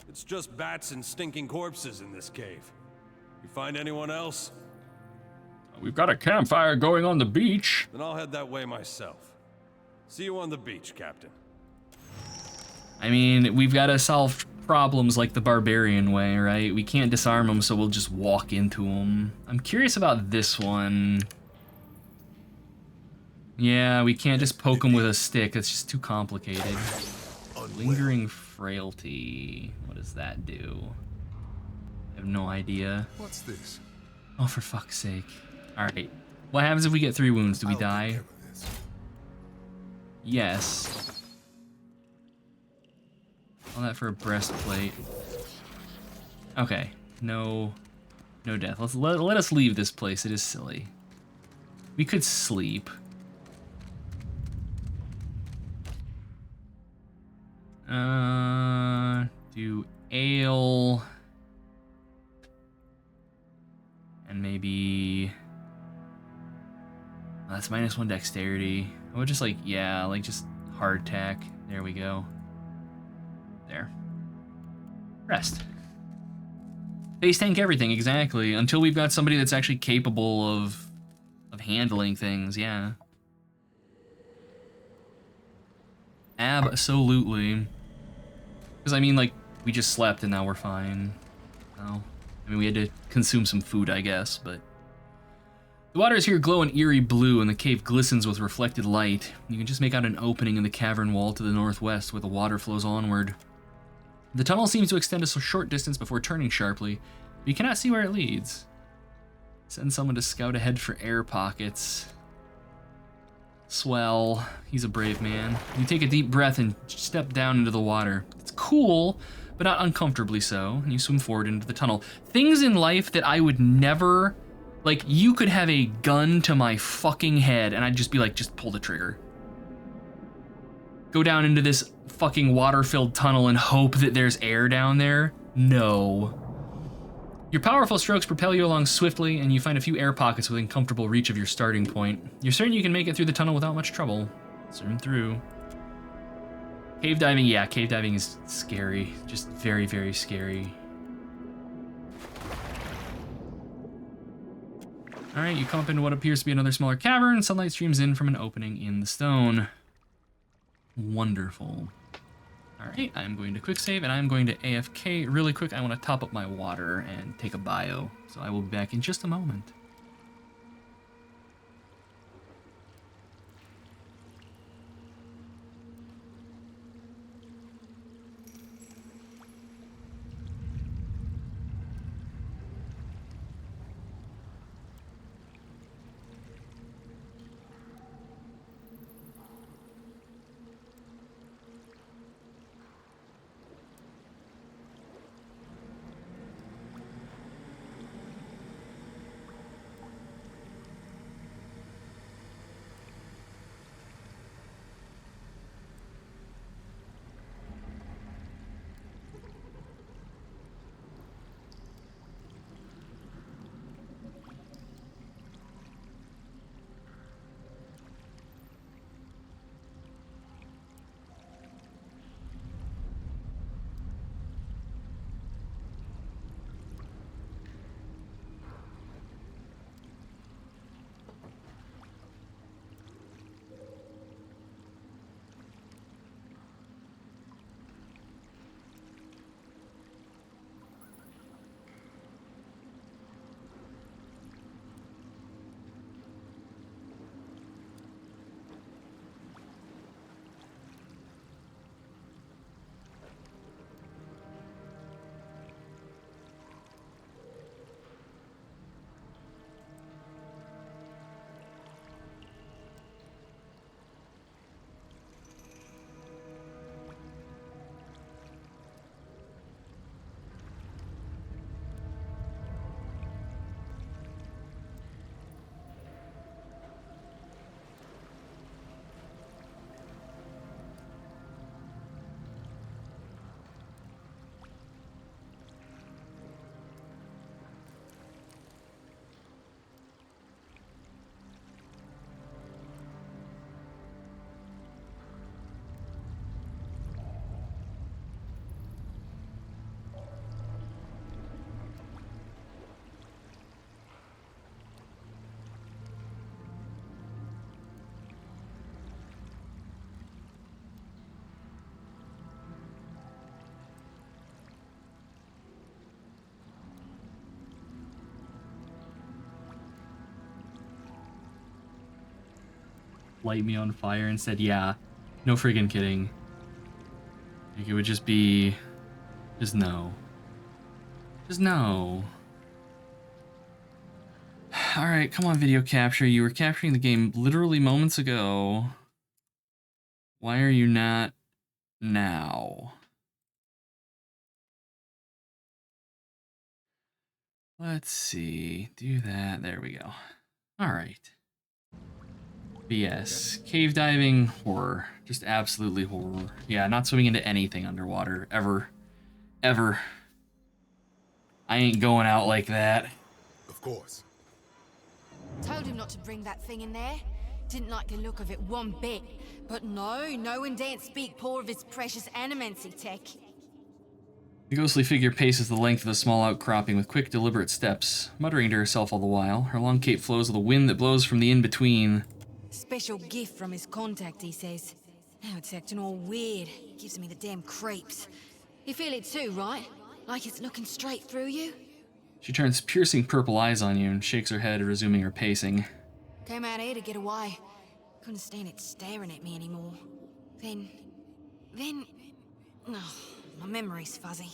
It's just bats and stinking corpses in this cave. You find anyone else? We've got a campfire going on the beach. Then I'll head that way myself. See you on the beach, Captain. I mean, we've got to solve problems like the barbarian way, right? We can't disarm them, so we'll just walk into them. I'm curious about this one. Yeah, we can't just poke them with a stick. It's just too complicated. Lingering frailty. What does that do? I have no idea. What's this? Oh, for fuck's sake. Alright. What happens if we get 3 wounds? Do we die? Yes. All that for a breastplate. Okay. No death. Let us leave this place. It is silly. We could sleep. Do ale. And maybe... that's -1 dexterity. I would just just hardtack. There we go. There. Rest. Face tank everything, exactly. Until we've got somebody that's actually capable of handling things, yeah. Absolutely. Because, I mean, we just slept and now we're fine. Oh. I mean, we had to consume some food, I guess, but... The waters here glow an eerie blue, and the cave glistens with reflected light. You can just make out an opening in the cavern wall to the northwest where the water flows onward. The tunnel seems to extend a short distance before turning sharply, but you cannot see where it leads. Send someone to scout ahead for air pockets. Swell. He's a brave man. You take a deep breath and step down into the water. It's cool, but not uncomfortably so, and you swim forward into the tunnel. Things in life that I would never... you could have a gun to my fucking head, and I'd just be like, just pull the trigger. Go down into this fucking water-filled tunnel and hope that there's air down there? No. Your powerful strokes propel you along swiftly, and you find a few air pockets within comfortable reach of your starting point. You're certain you can make it through the tunnel without much trouble. Zoom through. Cave diving, yeah, cave diving is scary. Just very, very scary. All right, you come up into what appears to be another smaller cavern. Sunlight streams in from an opening in the stone. Wonderful. All right, I'm going to quick save, and I'm going to AFK really quick. I want to top up my water and take a bio, so I will be back in just a moment. Light me on fire and said, yeah, no friggin' kidding. Like, it would just be, just no. Just no. Alright, come on, video capture. You were capturing the game literally moments ago. Why are you not now? Let's see. Do that. There we go. Alright. BS. Cave diving, horror. Just absolutely horror. Yeah, not swimming into anything underwater. Ever. Ever. I ain't going out like that. Of course. Told him not to bring that thing in there. Didn't like the look of it one bit. But no one daren't speak poor of his precious animancy tech. The ghostly figure paces the length of the small outcropping with quick, deliberate steps, muttering to herself all the while. Her long cape flows with a wind that blows from the in-between. Special gift from his contact, he says. Now it's acting all weird. Gives me the damn creeps. You feel it too, right? Like it's looking straight through you? She turns piercing purple eyes on you and shakes her head, resuming her pacing. Came out here to get away. Couldn't stand it staring at me anymore. Then... Oh, my memory's fuzzy.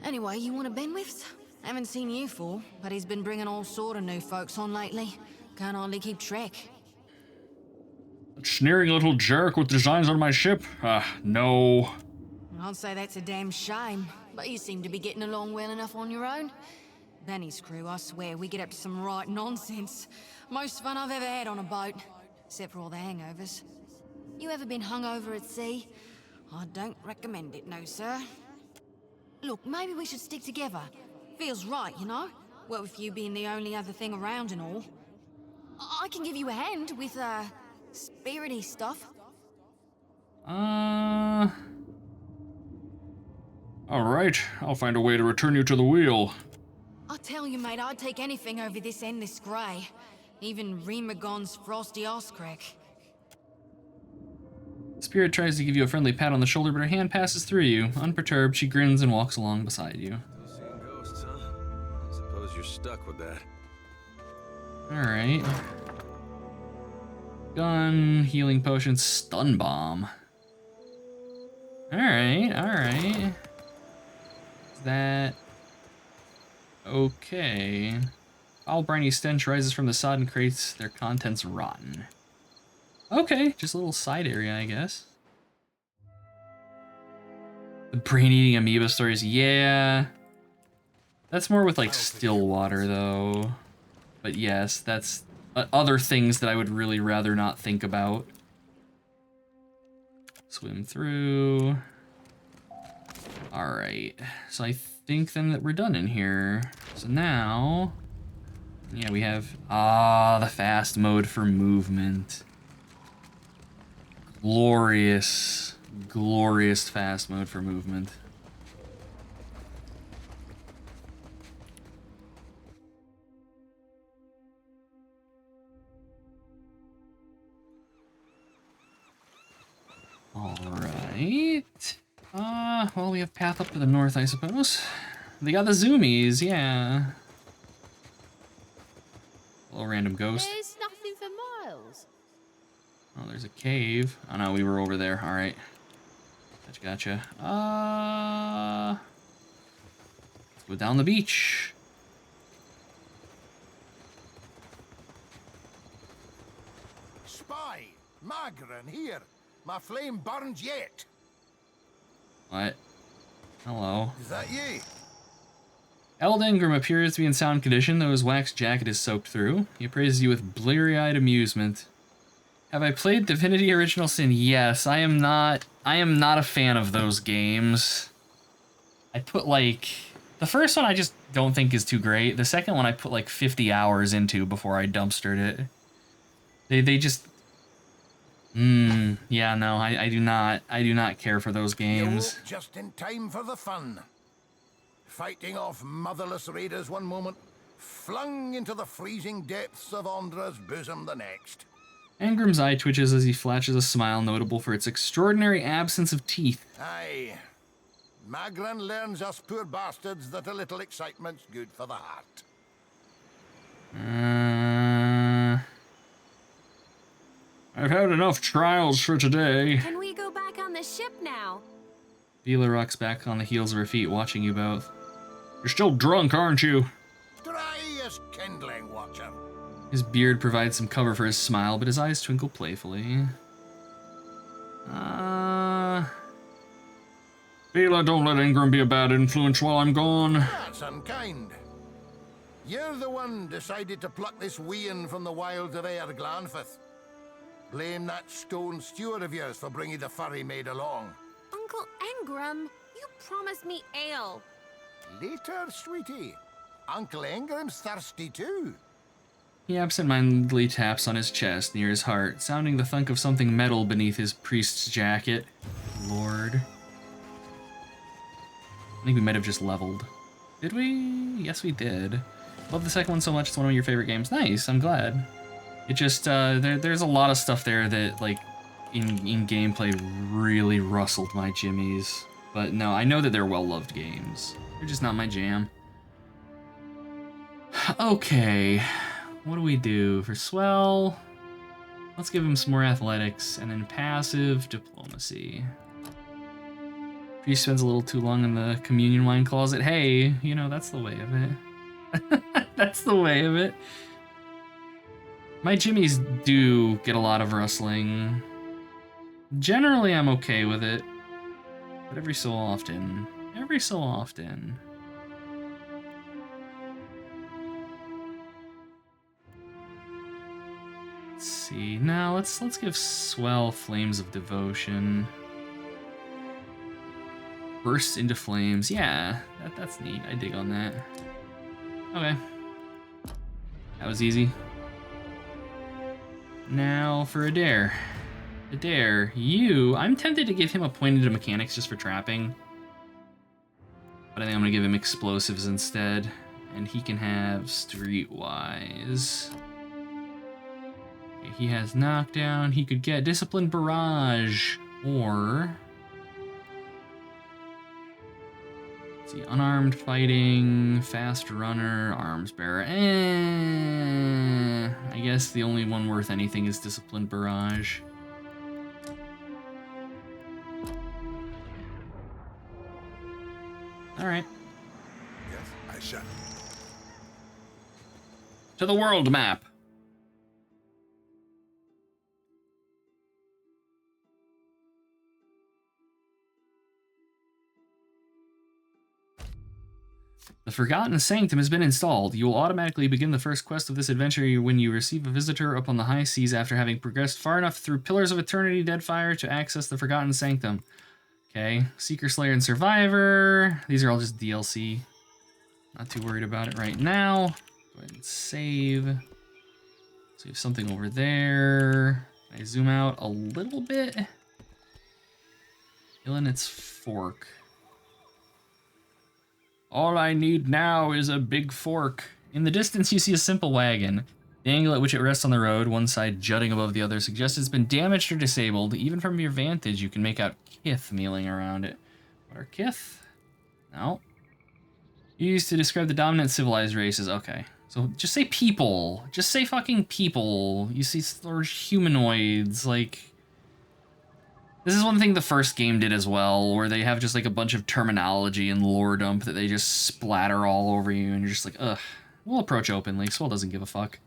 Anyway, you want a Benwifs? Haven't seen you for, but he's been bringing all sort of new folks on lately. Can't hardly keep track. That sneering little jerk with designs on my ship? No. I'd say that's a damn shame, but you seem to be getting along well enough on your own. Benny's crew, I swear, we get up to some right nonsense. Most fun I've ever had on a boat, except for all the hangovers. You ever been hungover at sea? I don't recommend it, no, sir. Look, maybe we should stick together. Feels right, you know? Well, with you being the only other thing around and all. I can give you a hand with, spirity stuff. Alright, I'll find a way to return you to the wheel. I tell you, mate, I'd take anything over this endless grey. Even Remagon's frosty arse crack. Spirit tries to give you a friendly pat on the shoulder, but her hand passes through you. Unperturbed, she grins and walks along beside you. Still seeing ghosts, huh? I suppose you're stuck with that. Alright. Gun, healing potion, stun bomb. Alright, alright. Is that... okay. Foul briny stench rises from the sodden crates, their contents rotten. Okay, just a little side area, I guess. The brain-eating amoeba stories, yeah. That's more with like Stillwater though. But yes, that's other things that I would really rather not think about. Swim through. Alright, so I think then that we're done in here. So now, yeah, we have, the fast mode for movement. Glorious, glorious fast mode for movement. Alright. Well, we have path up to the north, I suppose. They got the zoomies, yeah. Little random ghost. There's nothing for miles. Oh, there's a cave. Oh no, we were over there. Alright. Gotcha. Let's go down the beach. Spy! Magran, here! My flame burns yet! What? Hello. Is that you? Eld Ingram appears to be in sound condition, though his wax jacket is soaked through. He appraises you with bleary-eyed amusement. Have I played Divinity Original Sin? Yes, I am not a fan of those games. I put like, the first one I just don't think is too great. The second one I put like 50 hours into before I dumpstered it. They just, yeah, no, I do not care for those games. You just in time for the fun. Fighting off motherless raiders one moment, flung into the freezing depths of Ondra's bosom the next. Ingram's eye twitches as he flashes a smile notable for its extraordinary absence of teeth. Aye. Magran learns us poor bastards that a little excitement's good for the heart. I've had enough trials for today. Can we go back on the ship now? Vila rocks back on the heels of her feet, watching you both. You're still drunk, aren't you? Dry as kindling, Watcher. His beard provides some cover for his smile, but his eyes twinkle playfully. Vila, don't let Ingram be a bad influence while I'm gone. That's unkind. You're the one decided to pluck this wean from the wilds of Aer Glanfith. Blame that stone steward of yours for bringing the furry maid along. Uncle Ingram, you promised me ale. Later, sweetie. Uncle Ingram's thirsty too. He absentmindedly taps on his chest near his heart, sounding the thunk of something metal beneath his priest's jacket. Lord. I think we might have just leveled. Did we? Yes, we did. Love the second one so much, it's one of your favorite games. Nice, I'm glad. It just, there's a lot of stuff there that, like, in gameplay really rustled my jimmies. But no, I know that they're well-loved games. They're just not my jam. Okay, what do we do? For Swell, let's give him some more athletics, and then passive diplomacy. Priest spends a little too long in the communion wine closet. Hey, you know, that's the way of it. That's the way of it. My jimmies do get a lot of rustling. Generally, I'm okay with it. But every so often. Let's see. Now, let's give Swell Flames of Devotion. Bursts into flames. Yeah, that's neat. I dig on that. Okay. That was easy. Now for Adair. Adair, I'm tempted to give him a point into mechanics just for trapping. But I think I'm gonna give him explosives instead. And he can have Streetwise. Okay, he has Knockdown. He could get Disciplined Barrage. Or... let's see, Unarmed Fighting, Fast Runner, Arms Bearer. I guess the only one worth anything is Disciplined Barrage. Alright. Yes, I shall. To the world map. The Forgotten Sanctum has been installed. You will automatically begin the first quest of this adventure when you receive a visitor upon the high seas after having progressed far enough through Pillars of Eternity Deadfire to access the Forgotten Sanctum. Okay, Seeker, Slayer, and Survivor. These are all just DLC. Not too worried about it right now. Go ahead and save. So we have something over there. I zoom out a little bit. Killing its fork. All I need now is a big fork. In the distance, you see a simple wagon. The angle at which it rests on the road, one side jutting above the other, suggests it's been damaged or disabled. Even from your vantage, you can make out kith mealing around it. What are kith? No. Used to describe the dominant civilized races. Okay. So just say people. Just say fucking people. You see large humanoids, like... This is one thing the first game did as well, where they have just like a bunch of terminology and lore dump that they just splatter all over you, and you're just like, ugh. We'll approach openly. Swell doesn't give a fuck.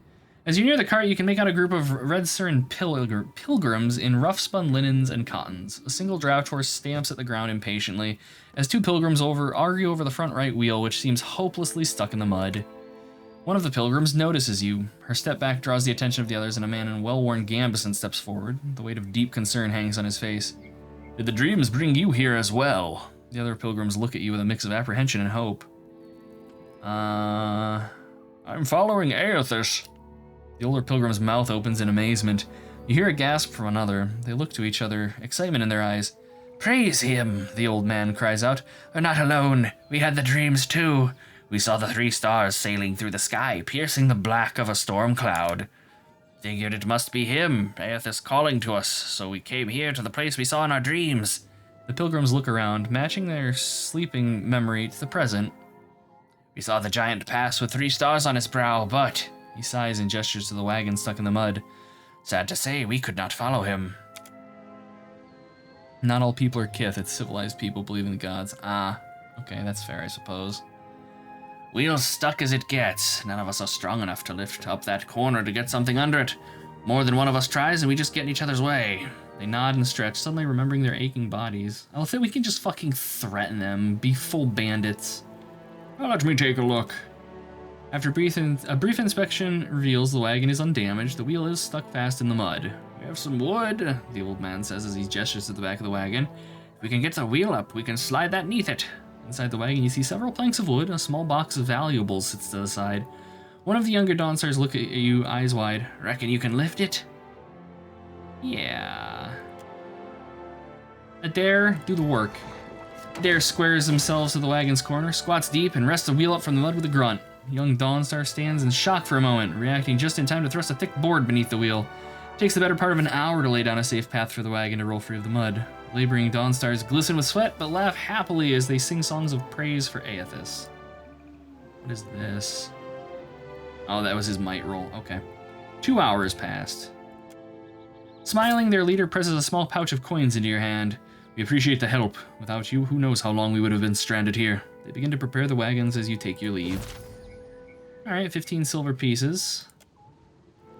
As you near the cart, you can make out a group of Red Surin pilgrims in rough-spun linens and cottons. A single draft horse stamps at the ground impatiently, as two pilgrims argue over the front right wheel, which seems hopelessly stuck in the mud. One of the pilgrims notices you. Her step back draws the attention of the others, and a man in well-worn gambeson steps forward. The weight of deep concern hangs on his face. Did the dreams bring you here as well? The other pilgrims look at you with a mix of apprehension and hope. I'm following Aethys. The older pilgrim's mouth opens in amazement. You hear a gasp from another. They look to each other, excitement in their eyes. Praise him, the old man cries out. We're not alone. We had the dreams too. We saw the 3 stars sailing through the sky, piercing the black of a storm cloud. Figured it must be him, Aethys calling to us, so we came here to the place we saw in our dreams. The pilgrims look around, matching their sleeping memory to the present. We saw the giant pass with 3 stars on his brow, but... He sighs and gestures to the wagon stuck in the mud. Sad to say, we could not follow him. Not all people are kith, it's civilized people believe in the gods. Ah, okay, that's fair, I suppose. Wheels stuck as it gets. None of us are strong enough to lift up that corner to get something under it. More than one of us tries and we just get in each other's way. They nod and stretch, suddenly remembering their aching bodies. I think we can just fucking threaten them, be full bandits. Well, let me take a look. After a brief inspection reveals the wagon is undamaged, the wheel is stuck fast in the mud. We have some wood, the old man says as he gestures to the back of the wagon. If we can get the wheel up, we can slide that neath it. Inside the wagon, you see several planks of wood, and a small box of valuables sits to the side. One of the younger Dawnstars look at you, eyes wide. Reckon you can lift it? Yeah. Adair, do the work. Adair squares themselves to the wagon's corner, squats deep, and wrests the wheel up from the mud with a grunt. Young Dawnstar stands in shock for a moment, reacting just in time to thrust a thick board beneath the wheel. It takes the better part of an hour to lay down a safe path for the wagon to roll free of the mud. Laboring Dawnstars glisten with sweat, but laugh happily as they sing songs of praise for Aethys. What is this? Oh, that was his might roll. Okay. 2 hours passed. Smiling, their leader presses a small pouch of coins into your hand. We appreciate the help. Without you, who knows how long we would have been stranded here. They begin to prepare the wagons as you take your leave. Alright, 15 silver pieces.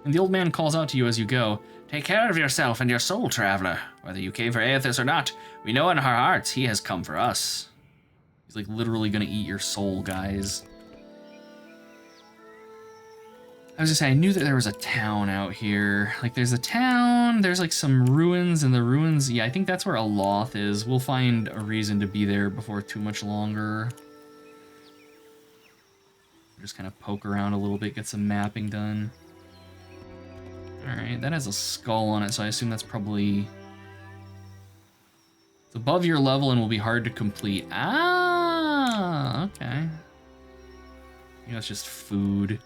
And the old man calls out to you as you go. Take care of yourself and your soul, traveler. Whether you came for Aethys or not, we know in our hearts he has come for us. He's like literally gonna eat your soul, guys. I was gonna say, I knew that there was a town out here. Like, there's a town, there's like some ruins, and the ruins, yeah, I think that's where Aloth is. We'll find a reason to be there before too much longer. Just kind of poke around a little bit, get some mapping done. Alright, that has a skull on it, so I assume that's probably... It's above your level and will be hard to complete. Ah, okay. You know, it's just food.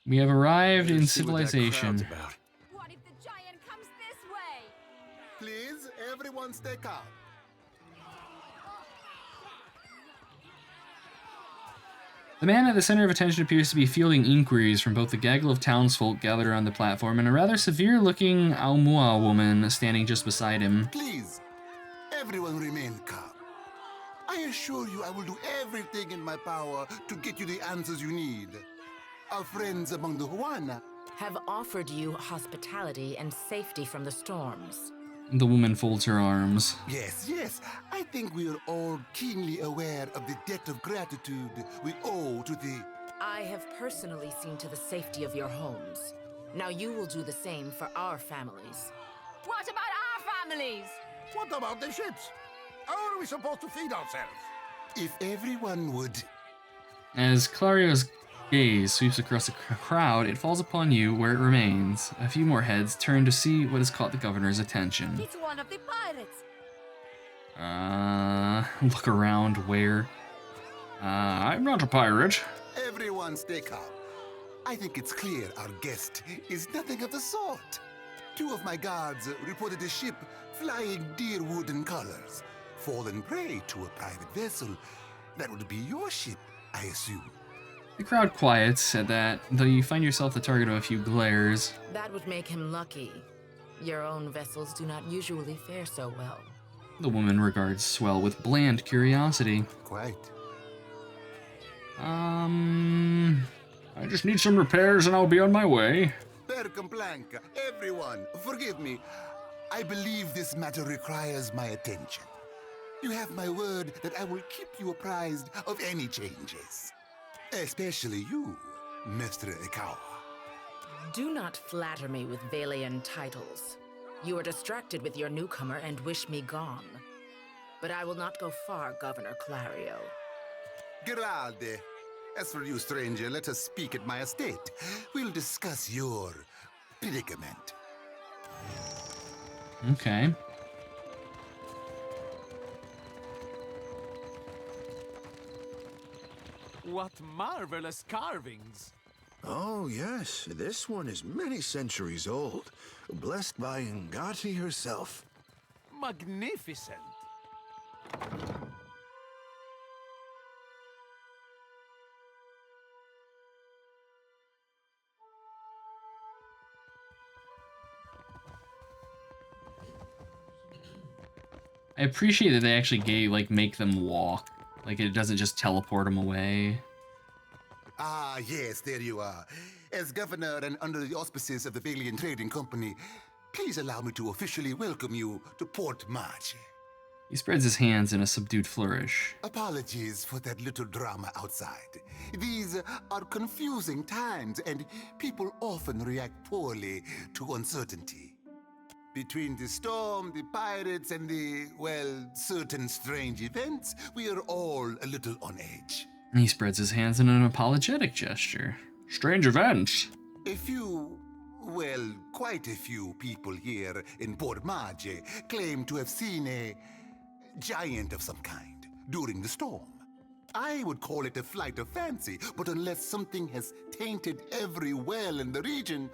We have arrived in civilization. What if the giant comes this way? Please, everyone stay calm. The man at the center of attention appears to be fielding inquiries from both the gaggle of townsfolk gathered around the platform and a rather severe-looking Aumua woman standing just beside him. Please, everyone remain calm. I assure you I will do everything in my power to get you the answers you need. Our friends among the Huana have offered you hospitality and safety from the storms. The woman folds her arms. Yes. I think we are all keenly aware of the debt of gratitude we owe to the... I have personally seen to the safety of your homes. Now you will do the same for our families. What about our families? What about the ships? How are we supposed to feed ourselves? If everyone would... As Clario's gaze sweeps across the crowd, it falls upon you where it remains. A few more heads turn to see what has caught the governor's attention. It's one of the pirates. Look around where? I'm not a pirate. Everyone stay calm. I think it's clear our guest is nothing of the sort. 2 of my guards reported a ship flying deer wooden colors, fallen prey to a private vessel. That would be your ship, I assume. The crowd quiets at that, though you find yourself the target of a few glares. That would make him lucky. Your own vessels do not usually fare so well. The woman regards Swell with bland curiosity. Quite. I just need some repairs and I'll be on my way. Percomplanca, everyone, forgive me. I believe this matter requires my attention. You have my word that I will keep you apprised of any changes. Especially you, Mr. Ikawa. Do not flatter me with Valian titles. You are distracted with your newcomer and wish me gone. But I will not go far, Governor Clario. Geralde. As for you, stranger, let us speak at my estate. We'll discuss your predicament. Okay. What marvelous carvings! Oh, yes. This one is many centuries old. Blessed by Ngati herself. Magnificent! I appreciate that they actually make them walk. Like, it doesn't just teleport them away. Ah, yes, there you are. As governor and under the auspices of the Valian Trading Company, please allow me to officially welcome you to Port Marche. He spreads his hands in a subdued flourish. Apologies for that little drama outside. These are confusing times, and people often react poorly to uncertainty. Between the storm, the pirates, and the, well, certain strange events, we are all a little on edge. He spreads his hands in an apologetic gesture. Strange events. A few, well, quite a few people here in Port Marche claim to have seen a giant of some kind during the storm. I would call it a flight of fancy, but unless something has tainted every well in the region,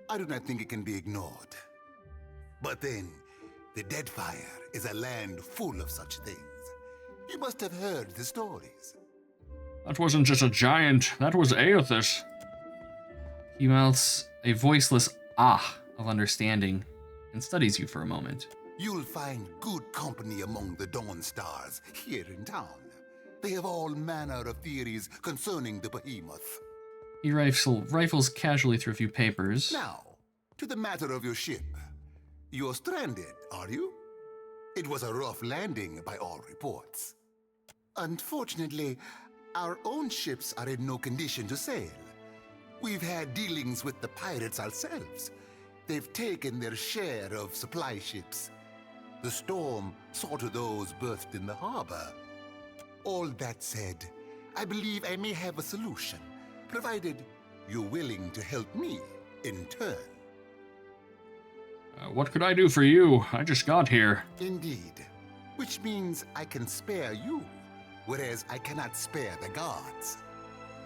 I do not think it can be ignored. But then, the Deadfire is a land full of such things. You must have heard the stories. That wasn't just a giant, that was Aethys. He mouths a voiceless ah of understanding and studies you for a moment. You'll find good company among the Dawn Stars here in town. They have all manner of theories concerning the behemoth. He rifles casually through a few papers. Now, to the matter of your ship. You're stranded, are you? It was a rough landing by all reports. Unfortunately, our own ships are in no condition to sail. We've had dealings with the pirates ourselves. They've taken their share of supply ships. The storm saw to those berthed in the harbor. All that said, I believe I may have a solution, provided you're willing to help me in turn. What could I do for you? I just got here. Indeed. Which means I can spare you, whereas I cannot spare the guards.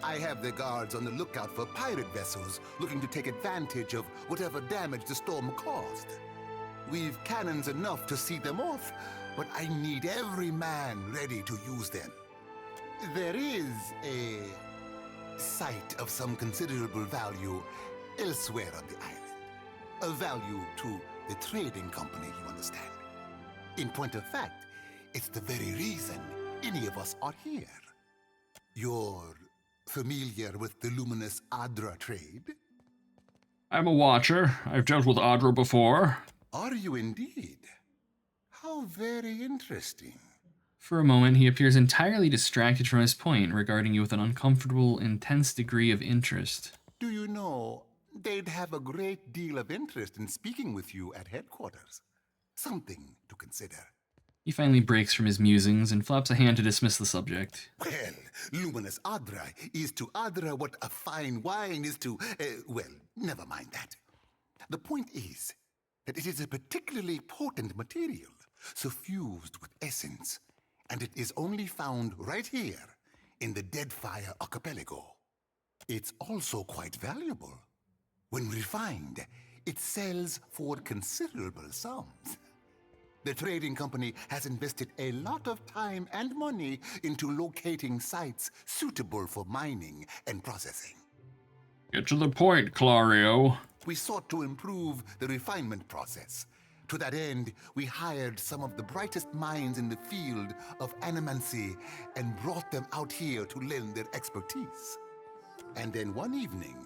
I have the guards on the lookout for pirate vessels looking to take advantage of whatever damage the storm caused. We've cannons enough to see them off, but I need every man ready to use them. There is a site of some considerable value elsewhere on the island. A value to the trading company, you understand. In point of fact, it's the very reason any of us are here. You're familiar with the luminous Adra trade? I'm a watcher. I've dealt with Adra before. Are you indeed? How very interesting. For a moment, he appears entirely distracted from his point, regarding you with an uncomfortable, intense degree of interest. Do you know, they'd have a great deal of interest in speaking with you at headquarters. Something to consider. He finally breaks from his musings and flaps a hand to dismiss the subject. Well, luminous Adra is to Adra what a fine wine is to... well, never mind that. The point is that it is a particularly potent material, suffused with essence, and it is only found right here in the Deadfire Archipelago. It's also quite valuable. When refined, it sells for considerable sums. The trading company has invested a lot of time and money into locating sites suitable for mining and processing. Get to the point, Clario. We sought to improve the refinement process. To that end, we hired some of the brightest minds in the field of animancy and brought them out here to lend their expertise. And then one evening,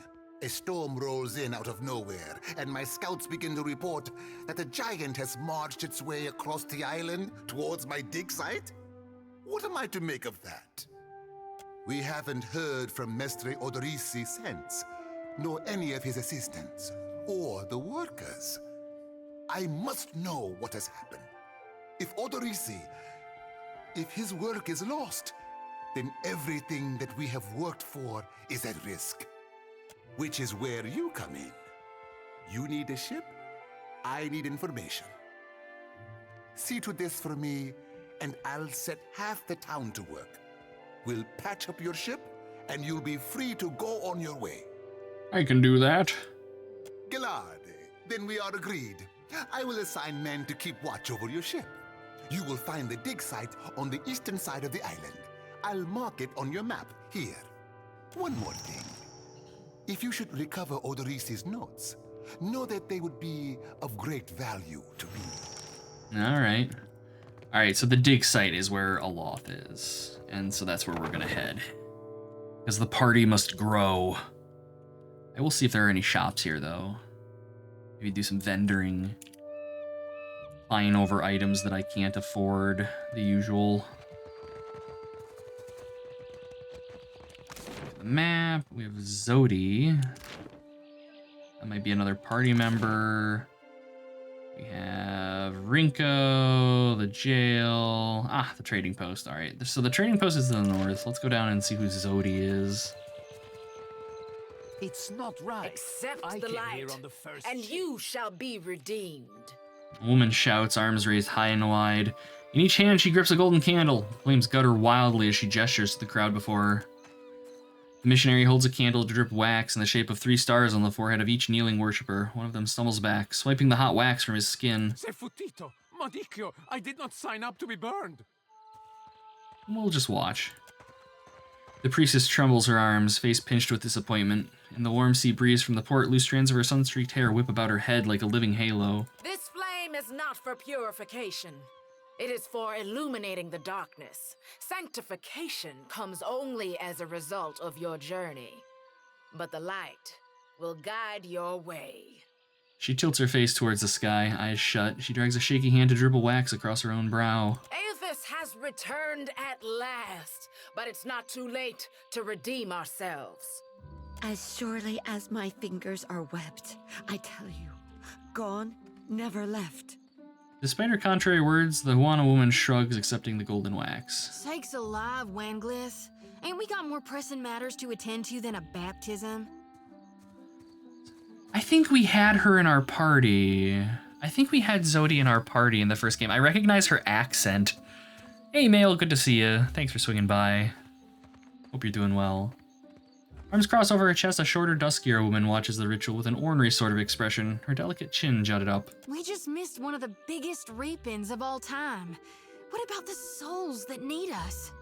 a storm rolls in out of nowhere, and my scouts begin to report that a giant has marched its way across the island towards my dig site. What am I to make of that? We haven't heard from Mestre Odorisi since, nor any of his assistants, or the workers. I must know what has happened. If Odorisi, if his work is lost, then everything that we have worked for is at risk. Which is where you come in. You need a ship, I need information. See to this for me, and I'll set half the town to work. We'll patch up your ship, and you'll be free to go on your way. I can do that. Gilard, then we are agreed. I will assign men to keep watch over your ship. You will find the dig site on the eastern side of the island. I'll mark it on your map here. One more thing. If you should recover Odorisi's notes, know that they would be of great value to me. Alright. Alright, so the dig site is where Aloth is. And so that's where we're gonna head. Because the party must grow. I will see if there are any shops here, though. Maybe do some vendoring. Flying over items that I can't afford. The usual. The map. We have Zodi. That might be another party member. We have Rinko, the jail. Ah, the trading post. All right. So the trading post is in the north. Let's go down and see who Zodi is. It's not right. Accept I the came light, here on the first and ship. you shall be redeemed. A woman shouts, arms raised high and wide. In each hand, she grips a golden candle. Flames gutter wildly as she gestures to the crowd before her. The missionary holds a candle to drip wax in the shape of 3 stars on the forehead of each kneeling worshiper. One of them stumbles back, swiping the hot wax from his skin. Se futito, Madicchio, I did not sign up to be burned. We'll just watch. The priestess trembles her arms, face pinched with disappointment. In the warm sea breeze from the port, loose strands of her sun-streaked hair whip about her head like a living halo. This flame is not for purification. It is for illuminating the darkness. Sanctification comes only as a result of your journey. But the light will guide your way. She tilts her face towards the sky, eyes shut. She drags a shaky hand to dribble wax across her own brow. Aethys has returned at last, but it's not too late to redeem ourselves. As surely as my fingers are webbed, I tell you, gone, never left. Despite her contrary words, the Huana woman shrugs, accepting the golden wax. Sakes alive, Wanglith. Ain't we got more pressing matters to attend to than a baptism? I think we had her in our party. I think we had Zodi in our party in the first game. I recognize her accent. Hey, Mail, good to see you. Thanks for swinging by. Hope you're doing well. Arms crossed over her chest, a shorter, duskier woman watches the ritual with an ornery sort of expression, her delicate chin jutted up. We just missed one of the biggest reap-ins of all time. What about the souls that need us?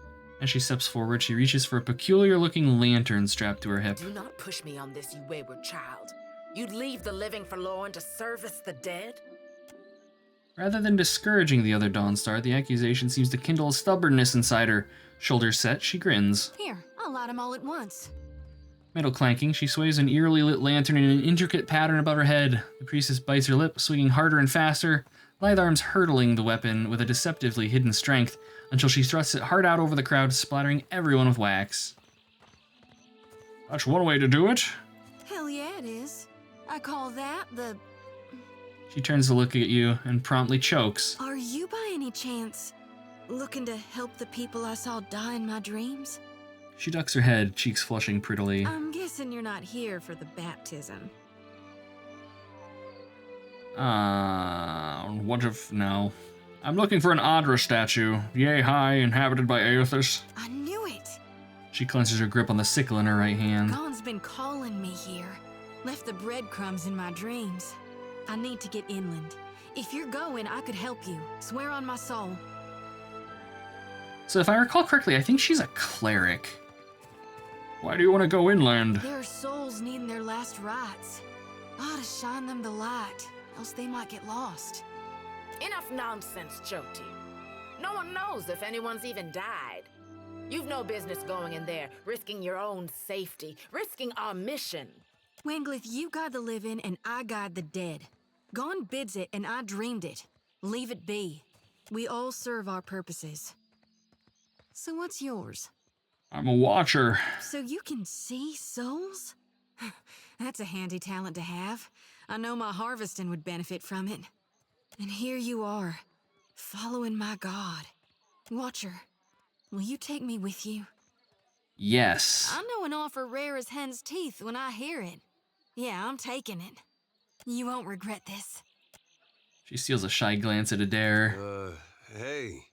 As she steps forward, she reaches for a peculiar-looking lantern strapped to her hip. Do not push me on this, you wayward child. You'd leave the living forlorn to service the dead? Rather than discouraging the other Dawnstar, the accusation seems to kindle a stubbornness inside her. Shoulders set, she grins. Here, I'll light them all at once. Metal clanking, she sways an eerily lit lantern in an intricate pattern above her head. The priestess bites her lip, swinging harder and faster, lithe arms hurtling the weapon with a deceptively hidden strength until she thrusts it hard out over the crowd, splattering everyone with wax. That's one way to do it. Hell yeah, it is. I call that the... She turns to look at you and promptly chokes. Are you by any chance looking to help the people I saw die in my dreams? She ducks her head, cheeks flushing prettily. I'm guessing you're not here for the baptism. What if... no. I'm looking for an Adra statue, yay high, inhabited by Aethys. I knew it! She clenches her grip on the sickle in her right hand. Gon's been calling me here. Left the breadcrumbs in my dreams. I need to get inland. If you're going, I could help you. Swear on my soul. So if I recall correctly, I think she's a cleric. Why do you want to go inland? There are souls needing their last rites. I ought to shine them the light, else they might get lost. Enough nonsense, Jyoti. No one knows if anyone's even died. You've no business going in there, risking your own safety, risking our mission. Wanglith, you guide the living and I guide the dead. Gon bids it and I dreamed it. Leave it be. We all serve our purposes. So what's yours? I'm a watcher. So you can see souls? That's a handy talent to have. I know my harvesting would benefit from it. And here you are, following my god. Watcher, will you take me with you? Yes. I know an offer rare as hen's teeth when I hear it. Yeah, I'm taking it. You won't regret this. She steals a shy glance at Adair. Hey.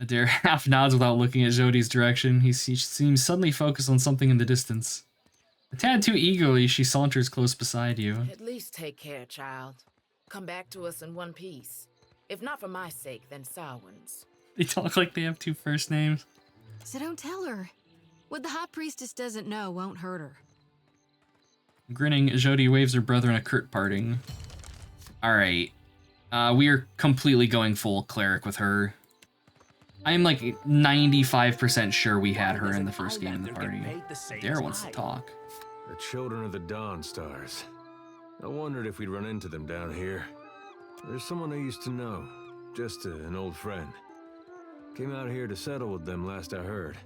Adair half nods without looking at Jodi's direction. He seems suddenly focused on something in the distance. A tad too eagerly, she saunters close beside you. At least take care, child. Come back to us in one piece. If not for my sake, then Samhain's. They talk like they have two first names. So don't tell her. What the High Priestess doesn't know won't hurt her. Grinning, Jodi waves her brother in a curt parting. Alright. We are completely going full cleric with her. I'm like 95% sure we had her in the first game in the party. Adair wants to talk. The children of the Dawnstars. I wondered if we'd run into them down here. There's someone I used to know. Just an old friend. Came out here to settle with them last I heard.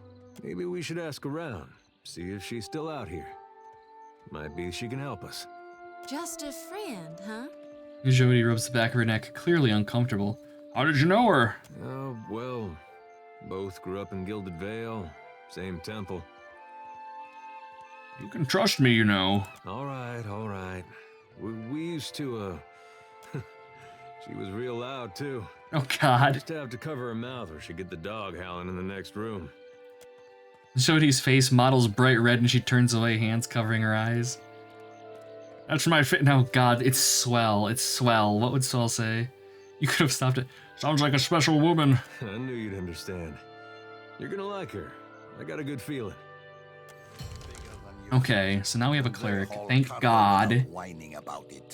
Maybe we should ask around. See if she's still out here. Might be she can help us. Just a friend, huh? Jodi rubs the back of her neck, clearly uncomfortable. How did you know her? Oh, well, both grew up in Gilded Vale, same temple. You can trust me, you know. All right. We used to, she was real loud, too. Oh, God. Just have to cover her mouth or she'd get the dog howling in the next room. Jodi's face models bright red and she turns away, hands covering her eyes. That's my fit. No, God, it's Swell. It's Swell. What would Swell say? You could have stopped it. Sounds like a special woman. I knew you'd understand. You're gonna like her. I got a good feeling. Okay, so now we have a cleric. Thank God. Whining about it.